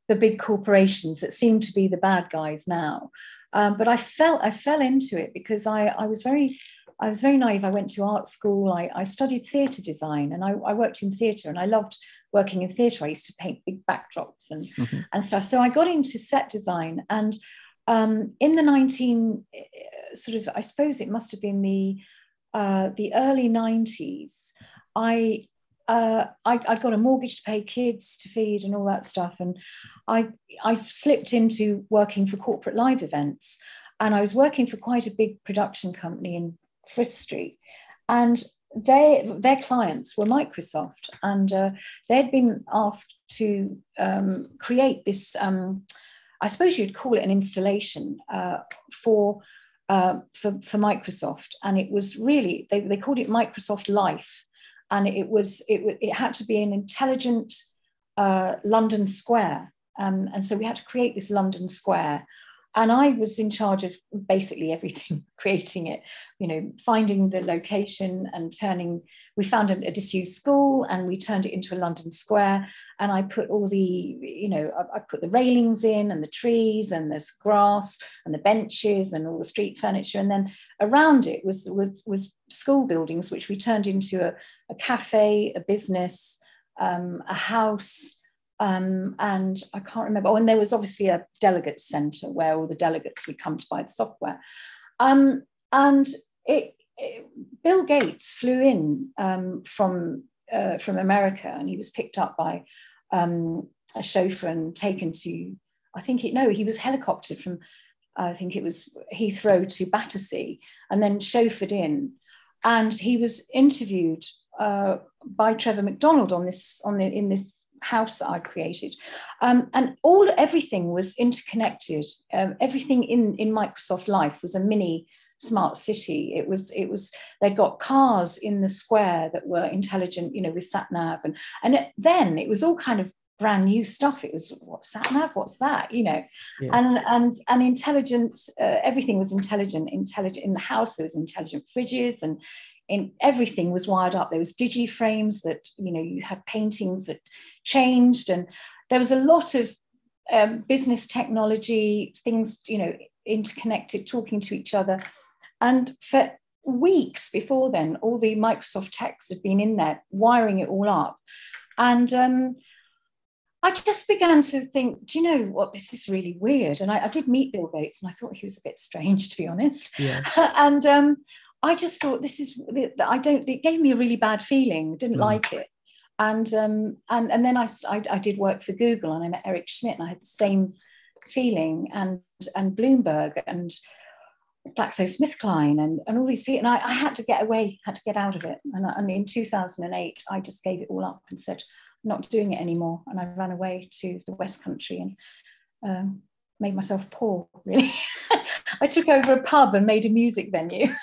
the big corporations that seem to be the bad guys now. But I fell into it because I was very naive. I went to art school. I studied theatre design, and I worked in theatre, and I loved working in theatre. I used to paint big backdrops and stuff. So I got into set design, and in the I suppose it must have been the early 90s. I got a mortgage to pay, kids to feed, and all that stuff. And I slipped into working for corporate live events, and I was working for quite a big production company in Frith Street, and their clients were Microsoft, and they'd been asked to create this. I suppose you'd call it an installation for Microsoft, and it was really they called it Microsoft Life. And it had to be an intelligent London square. And so we had to create this London square. And I was in charge of basically everything, creating it, finding the location and we found a disused school and we turned it into a London square. And I put all I put the railings in and the trees and there's grass and the benches and all the street furniture. And then around it was school buildings, which we turned into a cafe, a business, a house. And I can't remember. Oh, and there was obviously a delegates centre where all the delegates would come to buy the software. And Bill Gates flew in from America, and he was picked up by a chauffeur and taken to, he was helicoptered from, I think it was Heathrow to Battersea, and then chauffeured in. And he was interviewed by Trevor McDonald in this house that I'd created, and everything was interconnected. Everything in Microsoft Life was a mini smart city. It was they'd got cars in the square that were intelligent, with sat nav, and then it was all kind of brand new stuff. It was, what's sat nav? What's that? Yeah. And intelligent. Everything was intelligent in the house. There was intelligent fridges and. Everything was wired up. There was digiframes that, you had paintings that changed, and there was a lot of business technology, things, interconnected, talking to each other. And for weeks before then, all the Microsoft techs had been in there, wiring it all up. And I just began to think, do you know what, this is really weird. And I did meet Bill Gates, and I thought he was a bit strange, to be honest.
Yeah.
And I just thought it gave me a really bad feeling, didn't like it. And then I did work for Google, and I met Eric Schmidt, and I had the same feeling, and Bloomberg and GlaxoSmithKline and all these people. And I had to get away, had to get out of it. And in 2008, I just gave it all up and said, I'm not doing it anymore. And I ran away to the West Country and made myself poor, really. I took over a pub and made a music venue.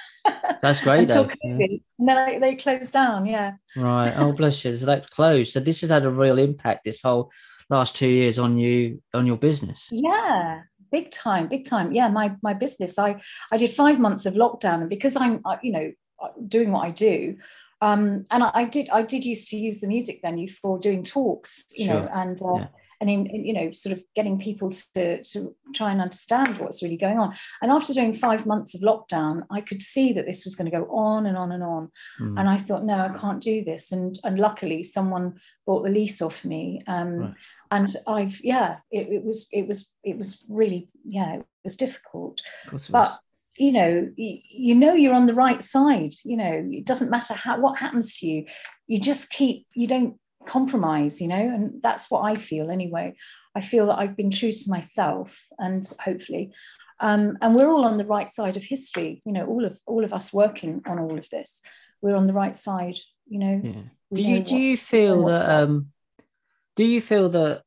That's great, though.
And then they closed down, yeah.
Right. Oh, bless you. So that closed. So this has had a real impact, this whole last 2 years on your business.
Yeah, big time. Yeah, my business. I did 5 months of lockdown, and because I'm doing what I do, and I did used to use the music venue for doing talks, and in sort of getting people to try and understand what's really going on. And after doing 5 months of lockdown, I could see that this was going to go on and on and on. And I thought, no, I can't do this. And luckily someone bought the lease off me. Right. And it was really, it was difficult. But you're on the right side. It doesn't matter what happens to you. You don't compromise, and that's what I feel anyway. I feel that I've been true to myself, and hopefully, and we're all on the right side of history. All of us working on all of this, we're on the right side. Yeah.
Do you feel that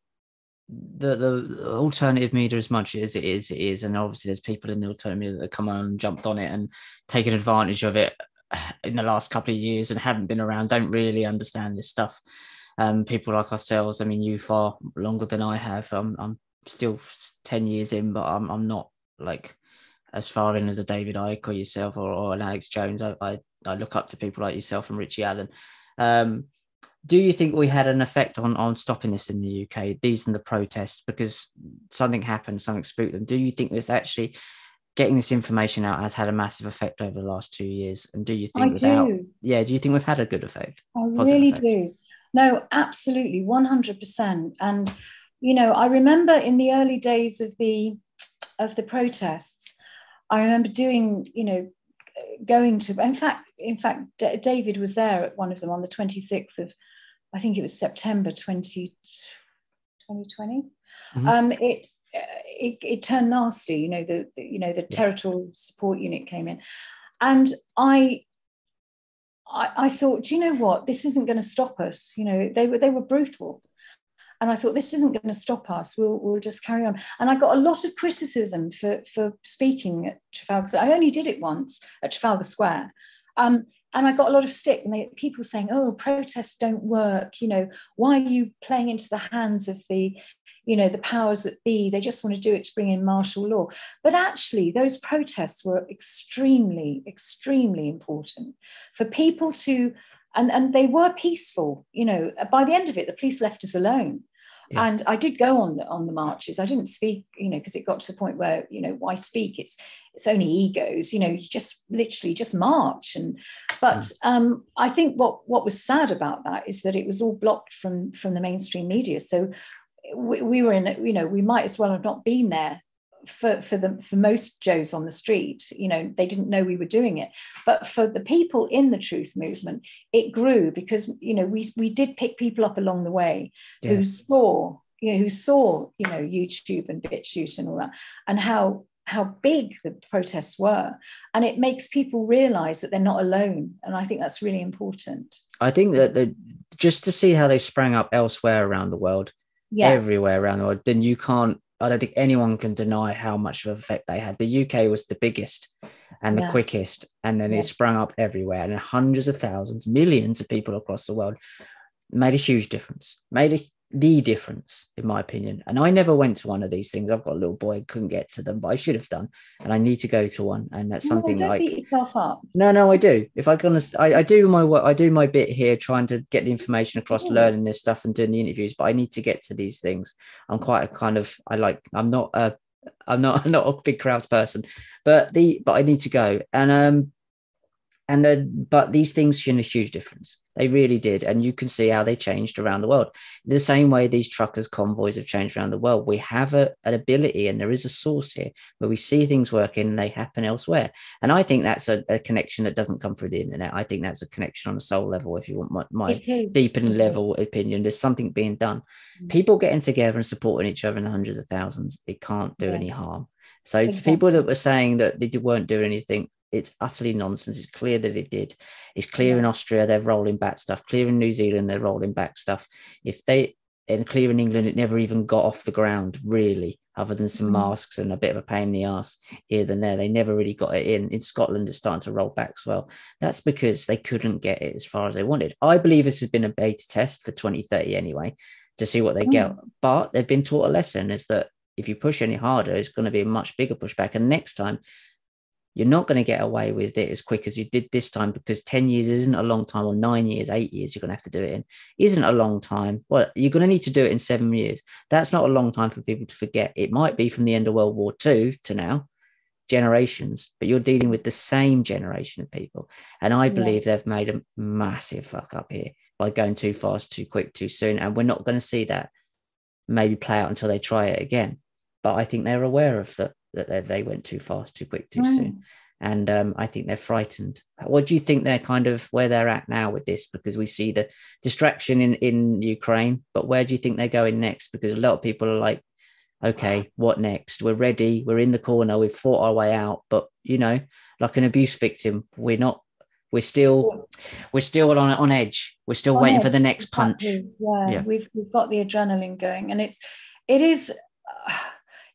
the alternative media, as much as it is, and obviously there's people in the alternative media that come on and jumped on it and taken advantage of it in the last couple of years and haven't been around, don't really understand this stuff. People like ourselves, I mean, you far longer than I have. I'm still 10 years in, but I'm not like as far in as a David Icke or yourself or an Alex Jones. I look up to people like yourself and Richie Allen. Do you think we had an effect on stopping this in the UK, these and the protests, because something happened, something spooked them? Do you think this actually getting this information out has had a massive effect over the last 2 years? And do you think do you think we've had a good effect?
I really do. No, absolutely, 100%. And, you know, I remember in the early days of the protests, I remember doing, you know, going to, in fact, David was there at one of them on the 26th of, I think it was September 2020. Mm-hmm. It turned nasty, you know, the territorial support unit came in. And I thought, do you know what? This isn't going to stop us. You know, they were brutal. And I thought, this isn't going to stop us. We'll just carry on. And I got a lot of criticism for speaking at Trafalgar. I only did it once at Trafalgar Square. And I got a lot of stick, and people saying, oh, protests don't work. You know, why are you playing into the hands of the powers that be? They just want to do it to bring in martial law. But actually, those protests were extremely, extremely important for people to, and they were peaceful. You know, by the end of it, the police left us alone. Yeah. And I did go on the marches. I didn't speak, you know, because it got to the point where, you know, why speak? It's only egos, you know, you just literally just march. But I think what was sad about that is that it was all blocked from the mainstream media. So we were in, you know, we might as well have not been there for most Joes on the street. You know, they didn't know we were doing it. But for the people in the truth movement, it grew because, you know, we did pick people up along the way who saw YouTube and BitChute and all that, and how big the protests were. And it makes people realize that they're not alone. And I think that's really important.
I think that just to see how they sprang up elsewhere around the world, everywhere around the world, then I don't think anyone can deny how much of an effect they had. The UK was the biggest and the quickest, and then it sprung up everywhere, and hundreds of thousands, millions of people across the world made a huge difference, the difference, in my opinion. And I never went to one of these things. I've got a little boy, couldn't get to them, but I should have done, and I need to go to one. And that's something
don't beat yourself up.
No, I do. If I can, I do my work. I do my bit here, trying to get the information across, learning this stuff and doing the interviews. But I need to get to these things. I'm quite a kind of, I'm not a big crowds person, but I need to go. But these things made a huge difference. They really did. And you can see how they changed around the world. The same way these truckers' convoys have changed around the world. We have an ability, and there is a source here where we see things working and they happen elsewhere. And I think that's a connection that doesn't come through the internet. I think that's a connection on a soul level, if you want my deep and level opinion. There's something being done. People getting together and supporting each other in the hundreds of thousands, it can't do any harm. So people that were saying that they weren't doing anything, it's utterly nonsense. It's clear that it did. It's clear in Austria, they're rolling back stuff. Clear in New Zealand, they're rolling back stuff. And clear in England, it never even got off the ground, really, other than some masks and a bit of a pain in the ass here and there. They never really got it in. In Scotland, it's starting to roll back as well. That's because they couldn't get it as far as they wanted. I believe this has been a beta test for 2030 anyway, to see what they get. But they've been taught a lesson, is that if you push any harder, it's going to be a much bigger pushback. And next time, you're not going to get away with it as quick as you did this time, because 10 years isn't a long time, or 9 years, 8 years you're going to have to do it in isn't a long time. Well, you're going to need to do it in 7 years. That's not a long time for people to forget. It might be from the end of World War II to now, generations, but you're dealing with the same generation of people. And I believe they've made a massive fuck up here by going too fast, too quick, too soon. And we're not going to see that maybe play out until they try it again. But I think they're aware of that they went too fast, too quick, too soon. And I think they're frightened. What do you think they're kind of where they're at now with this? Because we see the distraction in Ukraine, but where do you think they're going next? Because a lot of people are like, okay, what next? We're ready. We're in the corner. We've fought our way out. But, you know, like an abuse victim, we're still on edge. We're still waiting for the next punch.
Yeah. We've got the adrenaline going, and it is.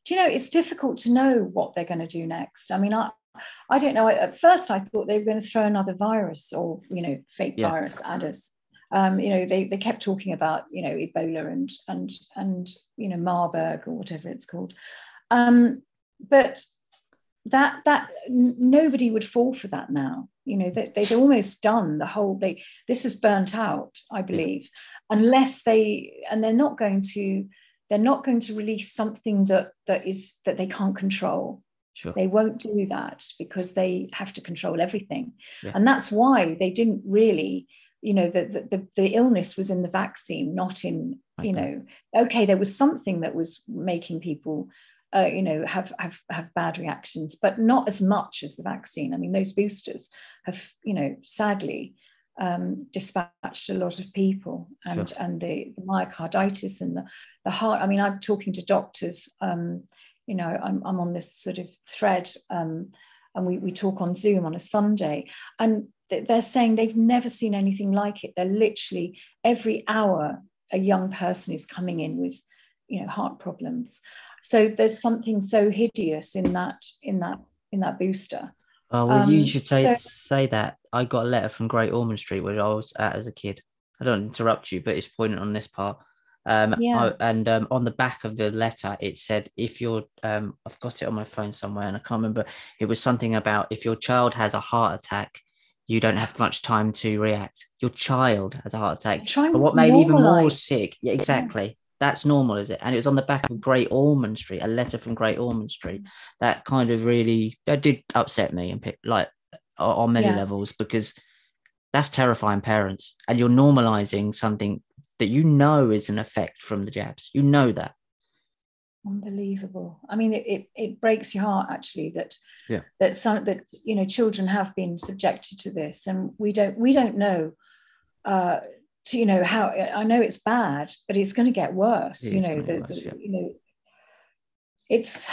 Do you know, it's difficult to know what they're going to do next. I mean, I don't know. At first, I thought they were going to throw another virus or, fake virus at us. They kept talking about, Ebola and Marburg or whatever it's called. But that nobody would fall for that now. They've almost done the whole. This is burnt out, I believe, unless they're not going to release something that they can't control.
Sure.
They won't do that because they have to control everything. Yeah. And that's why they didn't really, the illness was in the vaccine, not in, okay, there was something that was making people, have bad reactions, but not as much as the vaccine. I mean, those boosters have, sadly, dispatched a lot of people, and
Sure.
and the myocarditis and the heart. I mean, I'm talking to doctors. I'm on this sort of thread, and we talk on Zoom on a Sunday, and they're saying they've never seen anything like it. They're literally every hour a young person is coming in with, heart problems. So there's something so hideous in that booster.
Oh, well, you should say that. I got a letter from Great Ormond Street where I was at as a kid. I don't interrupt you, but it's pointing on this part. On the back of the letter, it said, if you're, I've got it on my phone somewhere and I can't remember. It was something about if your child has a heart attack, you don't have much time to react. Your child has a heart attack. But what made me even more sick, exactly. Yeah. That's normal, is it? And it was on the back of Great Ormond Street, a letter from Great Ormond Street. That kind of that did upset me, and on many levels, because that's terrifying parents. And you're normalizing something that is an effect from the jabs. That.
Unbelievable. I mean, it breaks your heart, actually, that children have been subjected to this, and we don't know. How. I know it's bad, but it's going to get worse. It's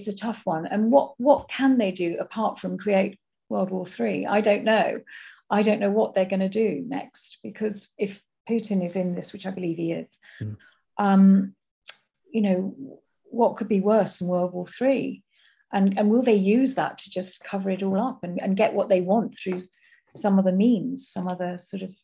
a tough one. And what can they do apart from create World War III? I don't know. I don't know what they're going to do next, because if Putin is in this, which I believe he is, what could be worse than World War III? And will they use that to just cover it all up and get what they want through some other means, some other sort of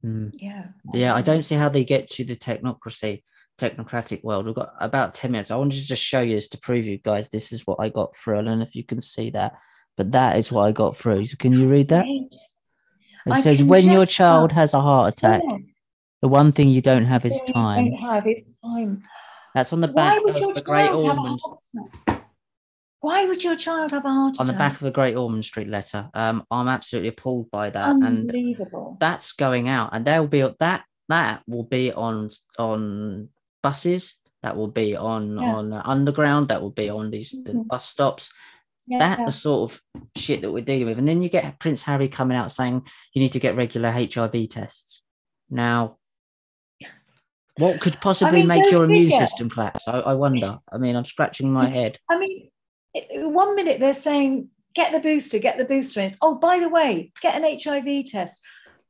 I don't see how they get to the technocratic world. We've got about 10 minutes. I wanted to just show you this to prove you guys this is what I got through. I don't know if you can see that, but that is what I got through. So can you read that? It says, when your child has a heart attack, the one thing you don't have is time. That's on the back of the Great Ormond.
Why would your child have a heart attack?
On the back of the Great Ormond Street letter. I'm absolutely appalled by that.
Unbelievable.
And that's going out, and there will be that will be on buses. That will be on underground. That will be on the bus stops. That's the sort of shit that we're dealing with. And then you get Prince Harry coming out saying you need to get regular HIV tests. Now, what could possibly make your immune system collapse? I wonder. I mean, I'm scratching my head.
I mean, 1 minute they're saying, get the booster. And it's, oh, by the way, get an HIV test.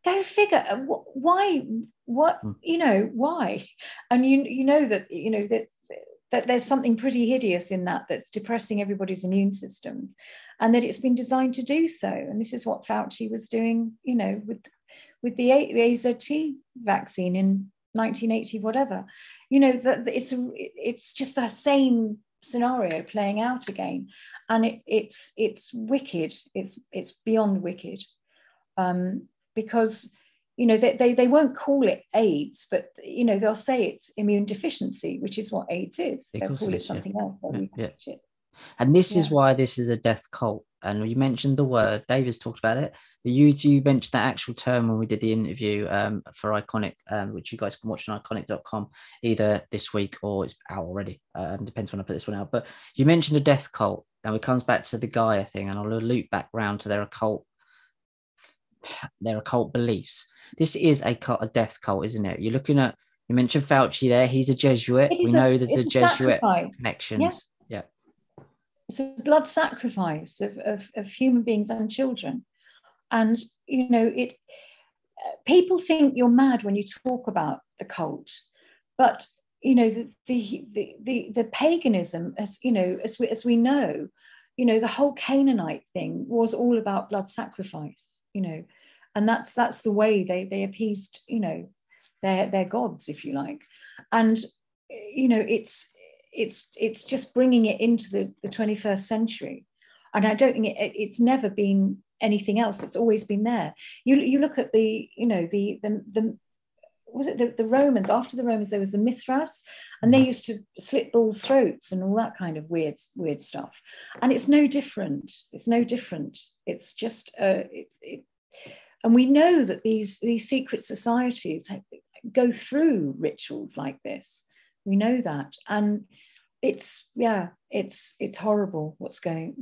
Go figure. Why? What? Why? And that there's something pretty hideous in that's depressing everybody's immune systems, and that it's been designed to do so. And this is what Fauci was doing, with the AZT vaccine in 1980, whatever. That it's just that same scenario playing out again, and it's wicked. It's beyond wicked, because they won't call it AIDS, but they'll say it's immune deficiency, which is what AIDS is. They'll call it something else.
And this is why this is a death cult. And you mentioned the word, David's talked about it. You mentioned that actual term when we did the interview for Iconic, which you guys can watch on iconic.com either this week or it's out already. Depends when I put this one out. But you mentioned a death cult, and it comes back to the Gaia thing, and I'll loop back round to their occult beliefs. This is a death cult, isn't it? You mentioned Fauci there. He's a Jesuit. We know that the Jesuit connections. Yeah.
It's a blood sacrifice of human beings and children. And, people think you're mad when you talk about the cult, but the paganism, as we know, the whole Canaanite thing was all about blood sacrifice, and that's the way they appeased, their gods, if you like. And it's just bringing it into the 21st century, and I don't think it's never been anything else. It's always been there. You look at the was it the Romans? After the Romans, there was the Mithras, and they used to slit bulls' throats and all that kind of weird stuff. And it's no different. It's no different. It's just and we know that these secret societies go through rituals like this. We know that, and it's horrible. What's going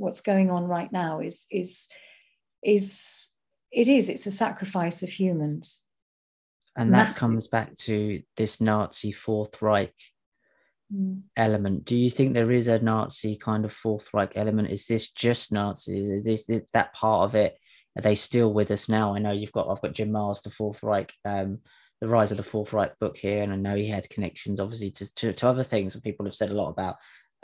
on right now is it's a sacrifice of humans.
And that comes back to this Nazi Fourth Reich element. Do you think there is a Nazi kind of Fourth Reich element? Is this just Nazis? Is that part of it? Are they still with us now? I know I've got Jim Miles, the Fourth Reich, the Rise of the Fourth Reich book here, and I know he had connections obviously to other things that people have said a lot about,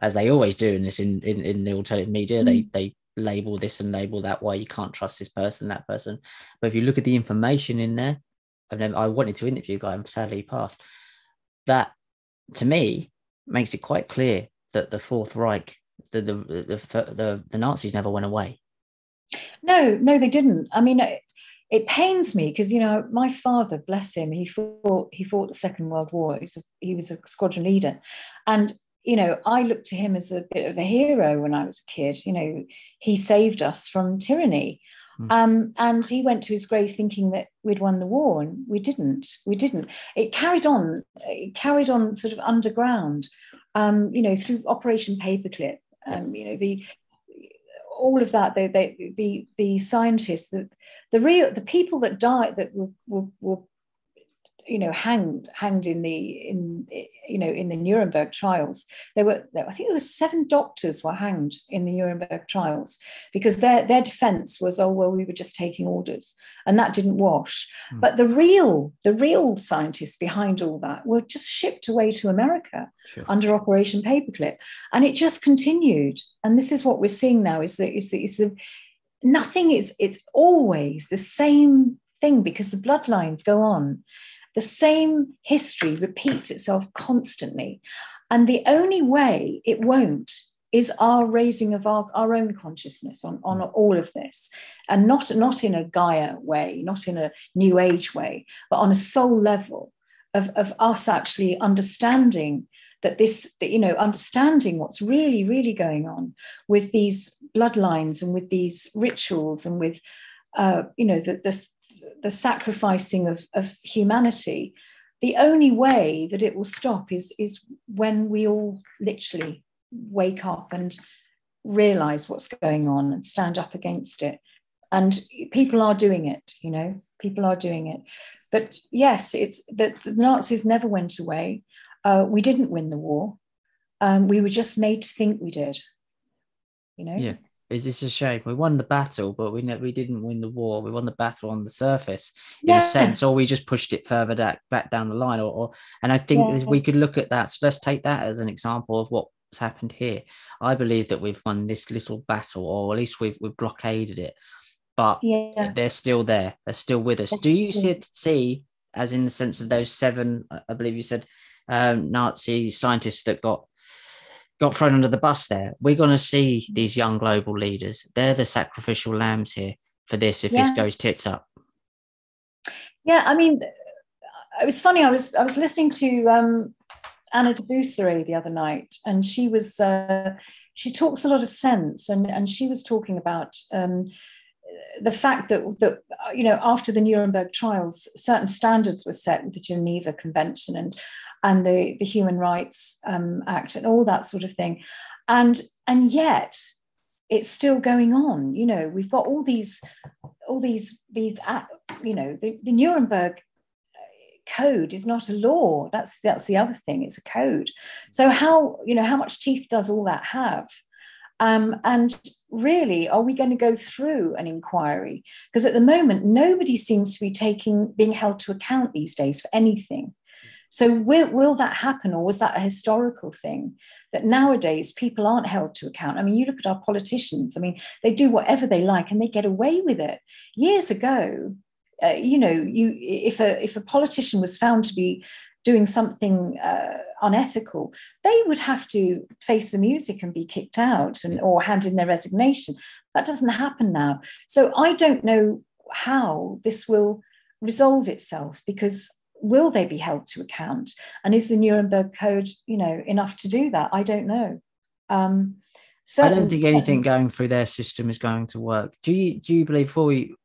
as they always do in this in the alternative media. They label this and label that, why you can't trust this person, that person. But if you look at the information in there, I wanted to interview a guy, and sadly he passed. That, to me, makes it quite clear that the Fourth Reich, the Nazis never went away.
No, they didn't. I mean, it pains me because my father, bless him, he fought the Second World War. He was a squadron leader, and I looked to him as a bit of a hero when I was a kid. He saved us from tyranny. And he went to his grave thinking that we'd won the war, and we didn't. It carried on sort of underground, through Operation Paperclip. All of that, the scientists, the people that died, that were hanged in the Nuremberg trials. I think there were 7 doctors were hanged in the Nuremberg trials because their defense was, oh well, we were just taking orders, and that didn't wash. But the real scientists behind all that were just shipped away to America under Operation Paperclip, and it just continued. And this is what we're seeing now: it's always the same thing, because the bloodlines go on. The same history repeats itself constantly. And the only way it won't is our raising of our own consciousness on all of this. And not in a Gaia way, not in a New Age way, but on a soul level of us actually understanding that understanding what's really, really going on with these bloodlines and with these rituals and with, the sacrificing of humanity. The only way that it will stop is when we all literally wake up and realize what's going on and stand up against it. And people are doing it, people are doing it. But yes, it's that the Nazis never went away. We didn't win the war. We were just made to think we did,
Yeah. It's a shame. We won the battle, but we didn't win the war. We won the battle on the surface, in a sense, or we just pushed it further back down the line. And I think we could look at that. So let's take that as an example of what's happened here. I believe that we've won this little battle, or at least we've blockaded it. But they're still there. They're still with us. Do you see, as in the sense of those 7, I believe you said, Nazi scientists that got thrown under the bus there? We're going to see these young global leaders. They're the sacrificial lambs here for this, if this goes tits up.
Yeah, I mean, it was funny. I was listening to Anna de Busseret the other night, and she talks a lot of sense, and she was talking about the fact that after the Nuremberg trials, certain standards were set with the Geneva Convention and the Human Rights Act and all that sort of thing, and yet it's still going on. We've got all these the Nuremberg Code is not a law. That's the other thing. It's a code. So how much teeth does all that have? And really, are we going to go through an inquiry? Because at the moment, nobody seems to be being held to account these days for anything. So will that happen, or was that a historical thing that nowadays people aren't held to account? I mean, you look at our politicians. I mean, they do whatever they like and they get away with it. Years ago, if a politician was found to be doing something unethical, they would have to face the music and be kicked out or hand in their resignation. That doesn't happen now. So I don't know how this will resolve itself, because will they be held to account? And is the Nuremberg Code, enough to do that? I don't know.
I don't think anything going through their system is going to work. Do you believe, before we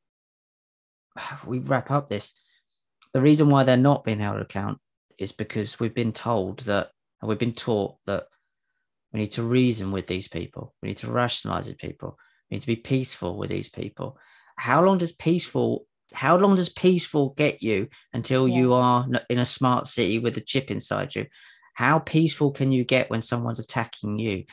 wrap up this, the reason why they're not being held to account is because we've been told that, and we've been taught that we need to reason with these people. We need to rationalize with people. We need to be peaceful with these people. How long does peaceful get you until you are in a smart city with a chip inside you? How peaceful can you get when someone's attacking you?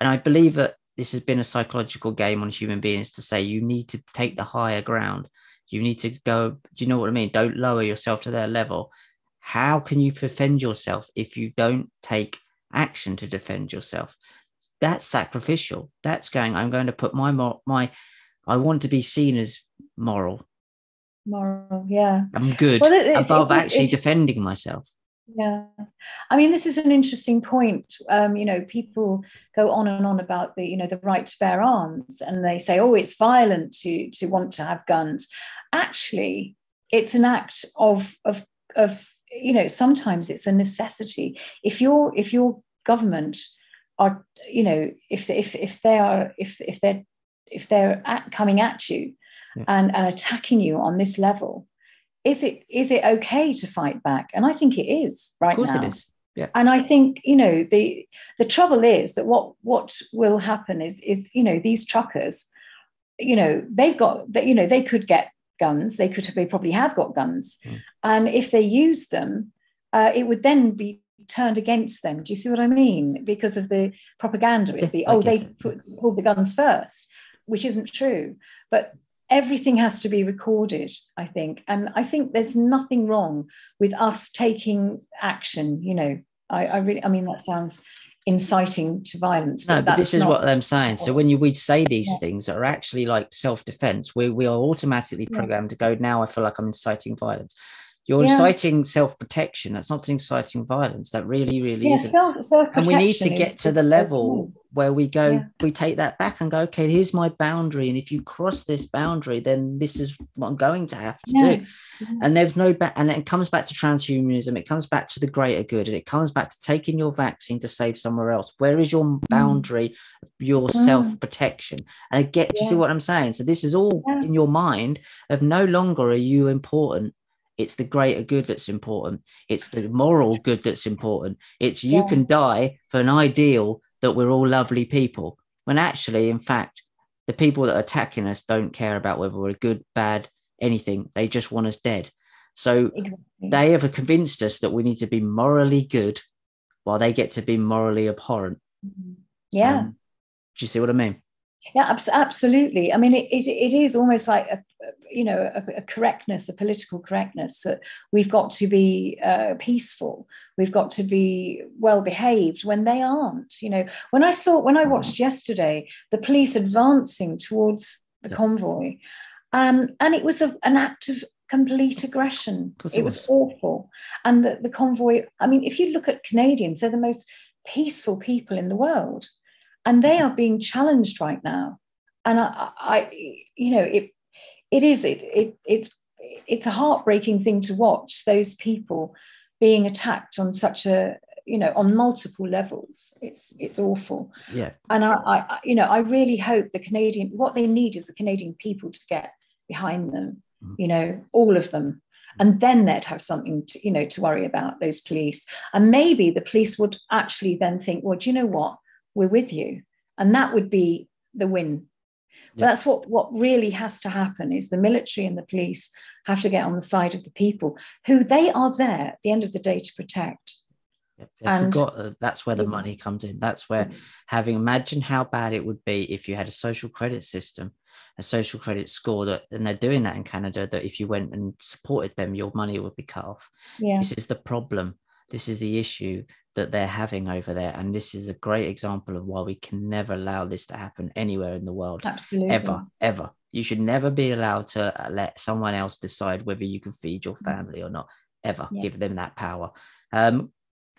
And I believe that this has been a psychological game on human beings to say you need to take the higher ground. You need to go, do you know what I mean? Don't lower yourself to their level. How can you defend yourself if you don't take action to defend yourself? That's sacrificial. That's going, I'm going to put I want to be seen as moral.
Yeah.
I'm good above actually defending myself.
Yeah. I mean, this is an interesting point. People go on and on about the right to bear arms, and they say, oh, it's violent to want to have guns. Actually, it's an act of sometimes it's a necessity. If your government are, if they're coming at you and attacking you on this level, is it okay to fight back? And I think it is right now. Of course it is. Yeah. And I think, the trouble is that what will happen is these truckers, they've got, they could get guns. They probably have got guns. And if they use them, it would then be turned against them. Do you see what I mean? Because of the propaganda. It'd be, they pulled the guns first, which isn't true. But everything has to be recorded, I think. And I think there's nothing wrong with us taking action. I mean, that sounds inciting to violence.
No, but this is what I'm saying. So when we say these things that are actually like self-defense, we are automatically programmed to go, now I feel like I'm inciting violence. You're inciting self-protection. That's not inciting violence. That really, really isn't. And we need to get to the level where we go, we take that back and go, okay, here's my boundary. And if you cross this boundary, then this is what I'm going to have to do. And there's no back. And it comes back to transhumanism. It comes back to the greater good. And it comes back to taking your vaccine to save somewhere else. Where is your boundary, your self-protection? And do you see what I'm saying? So this is all in your mind of no longer are you important. It's the greater good that's important. It's the moral good that's important. It's you can die for an ideal that we're all lovely people. When actually, in fact, the people that are attacking us don't care about whether we're good, bad, anything. They just want us dead. So they have convinced us that we need to be morally good while they get to be morally abhorrent.
Yeah.
Do you see what I mean?
Yeah, absolutely. I mean, it is almost like a correctness, a political correctness. That we've got to be peaceful. We've got to be well behaved when they aren't. When I watched yesterday the police advancing towards the convoy, and it was an act of complete aggression. It was awful. And the convoy. I mean, if you look at Canadians, they're the most peaceful people in the world. And they are being challenged right now, and it's a heartbreaking thing to watch those people being attacked on such on multiple levels. It's awful. Yeah. And I really hope what they need is the Canadian people to get behind them. All of them, and then they'd have something to worry about, those police, and maybe the police would actually then think, well, do you know what? We're with you. And that would be the win. But that's what really has to happen, is the military and the police have to get on the side of the people who they are there at the end of the day to protect.
I forgot that's where the money comes in. That's where imagine how bad it would be if you had a social credit system, a social credit score and they're doing that in Canada, that if you went and supported them, your money would be cut off. Yeah. This is the problem. This is the issue that they're having over there. And this is a great example of why we can never allow this to happen anywhere in the world.
Absolutely.
Ever. You should never be allowed to let someone else decide whether you can feed your family or not. Ever.
Yeah.
Give them that power. And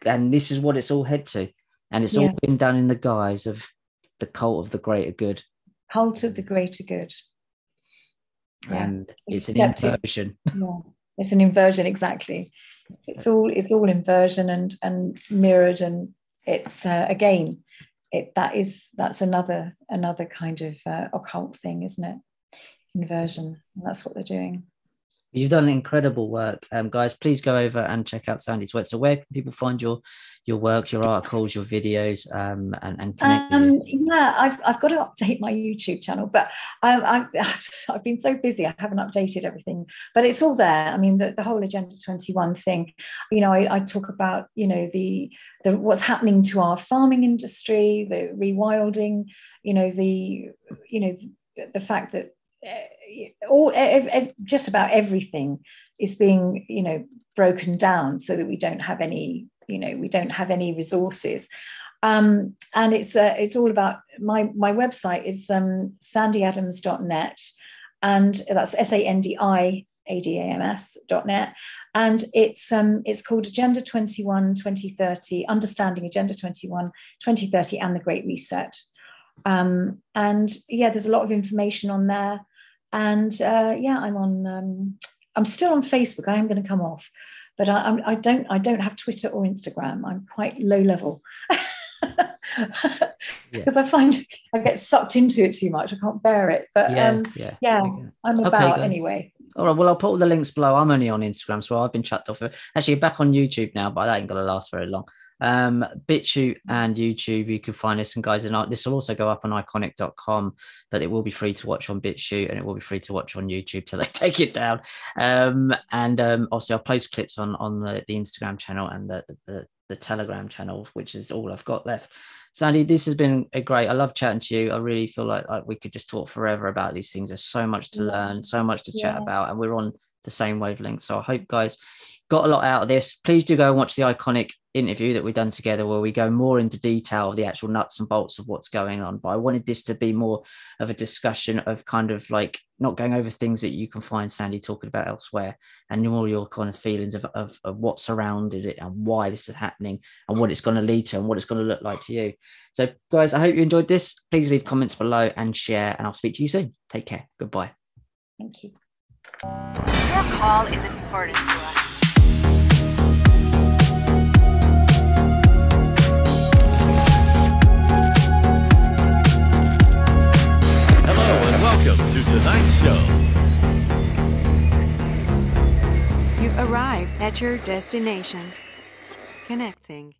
this is what it's all head to. And it's all been done in the guise of the cult of the greater good.
Cult of the greater good. Yeah.
And it's an inversion.
Yeah. It's an inversion, exactly. It's all inversion and mirrored, and it's again, that's another kind of occult thing, isn't it? Inversion. And that's what they're doing.
You've done incredible work, guys. Please go over and check out Sandi's work. So where can people find your work, your articles, your videos, and connect with you?
Yeah, I've got to update my YouTube channel, but I've been so busy, I haven't updated everything, but it's all there. I mean, the whole Agenda 21 thing, you know, I talk about, you know, the what's happening to our farming industry, the rewilding, you know, the fact that just about everything is being, you know, broken down so that we don't have any resources, and it's all about my website is sandiadams.net, and that's SANDIADAMS.net, and it's called Agenda 21 2030, Understanding Agenda 21 2030 and the Great Reset. And there's a lot of information on there. And I'm still on Facebook. I am going to come off, but I don't have Twitter or Instagram. I'm quite low level because I find I get sucked into it too much. I can't bear it. But I'm about anyway.
All right. Well, I'll put all the links below. I'm only on Instagram, so I've been shut off. Actually, back on YouTube now, but that ain't going to last very long. BitChute and YouTube, you can find this, and guys, and this will also go up on iconic.com, but it will be free to watch on BitChute and it will be free to watch on YouTube till they take it down. Also I'll post clips on the Instagram channel and the Telegram channel, which is all I've got left. Sandi, this has been I love chatting to you. I really feel like we could just talk forever about these things. There's so much to learn, so much to chat about, and we're on the same wavelength. So I hope guys got a lot out of this. Please do go and watch the Iconic interview that we've done together, where we go more into detail of the actual nuts and bolts of what's going on. But I wanted this to be more of a discussion of kind of like not going over things that you can find Sandi talking about elsewhere, and more your kind of feelings of what surrounded it and why this is happening and what it's going to lead to and what it's going to look like to you. So guys, I hope you enjoyed this. Please leave comments below and share, and I'll speak to you soon. Take care. Goodbye.
Thank you.
Your call is important to us.
Hello and welcome to tonight's show.
You've arrived at your destination. Connecting.